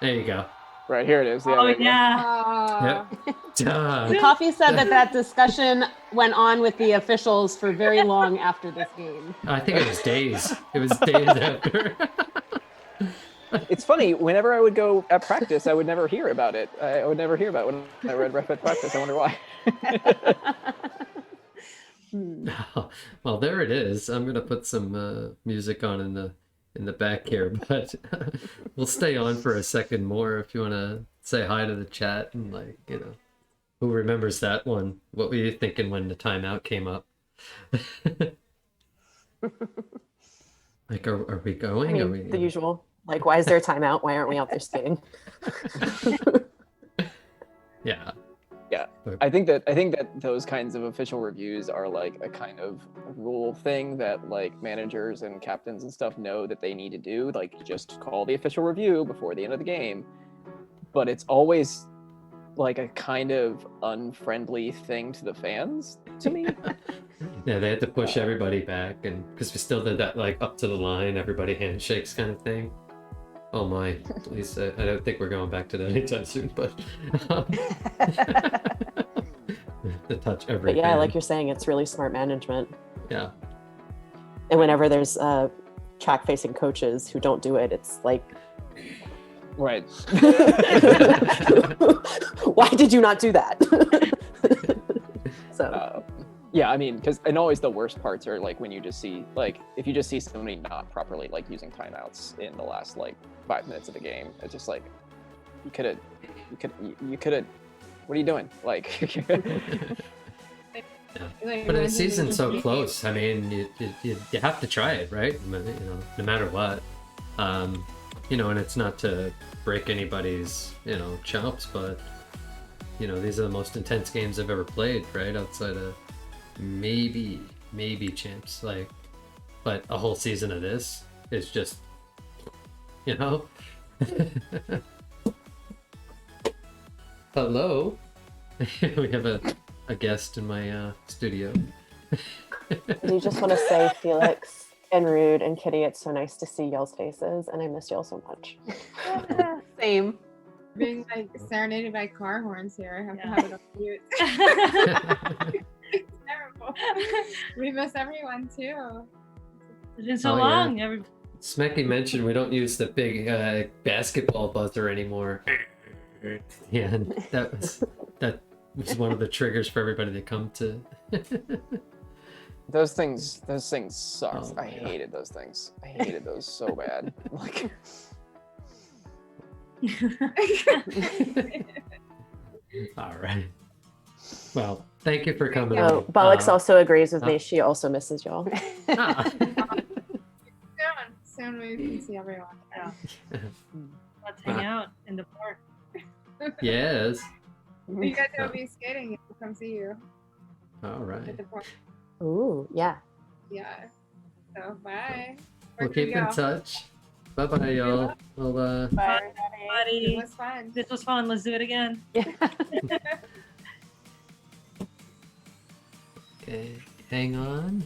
There you go. Right, here it is. Yeah, Oh there you go. yeah. Yep. Duh. Coffee said that discussion went on with the officials for very long after this game. I think it was days. It was days after. It's funny, whenever I would go at practice, I would never hear about it. I would never hear about it when I read ref at practice. I wonder why. Well, there it is. I'm gonna put some music on in the back here, but we'll stay on for a second more if you want to say hi to the chat and, like, you know, who remembers that one? What were you thinking when the timeout came up? Like, are we I going? mean, Are we? the usual. Like, why is there a timeout? Why aren't we out there skating? Yeah. Yeah, I think that those kinds of official reviews are like a kind of rule thing that like managers and captains and stuff know that they need to do. Like, just call the official review before the end of the game. But it's always like a kind of unfriendly thing to the fans, to me. Yeah, they had to push everybody back, and because we still did that, like, up to the line, everybody handshakes kind of thing. Oh my, please, I don't think we're going back to that anytime soon, but to touch every But yeah, fan. like you're saying, it's really smart management. Yeah. And whenever there's track-facing coaches who don't do it, it's like, Right. why did you not do that? So Yeah, I mean, because and always the worst parts are like when you just see like if you just see somebody not properly like using timeouts in the last like 5 minutes of the game. It's just like you could have. What are you doing? Like. But the season's so close. I mean, you have to try it, right? You know, no matter what. You know, and it's not to break anybody's, you know, chops, but, you know, these are the most intense games I've ever played, right? Outside of maybe champs, like, but a whole season of this is just, you know. Hello. We have a guest in my studio. I do just want to say, Felix and Rude and Kitty, it's so nice to see y'all's faces, and I miss y'all so much. Same. Being like serenaded by car horns here. I have Yeah. to have it on mute. It's terrible. We miss everyone too. It's been so Oh, yeah. long. Smecky mentioned we don't use the big basketball buzzer anymore. Yeah, and that was one of the triggers for everybody to come to. Those things sucked. Oh, I yeah. hated those things. I hated those so bad. Like, All right. Well, thank you for coming. Oh, on. Bollocks also agrees with me. She also misses y'all. Ah. Soon we can see everyone. Yeah. Let's hang out in the park. Yes. You guys will be skating. We'll come see you All right. at the park. Ooh, yeah. Yeah. So bye. We'll Where'd you keep in go? touch. Bye bye, y'all. Well, Bye, It Buddy, was fun. this was fun. Let's do it again. okay. Hang on.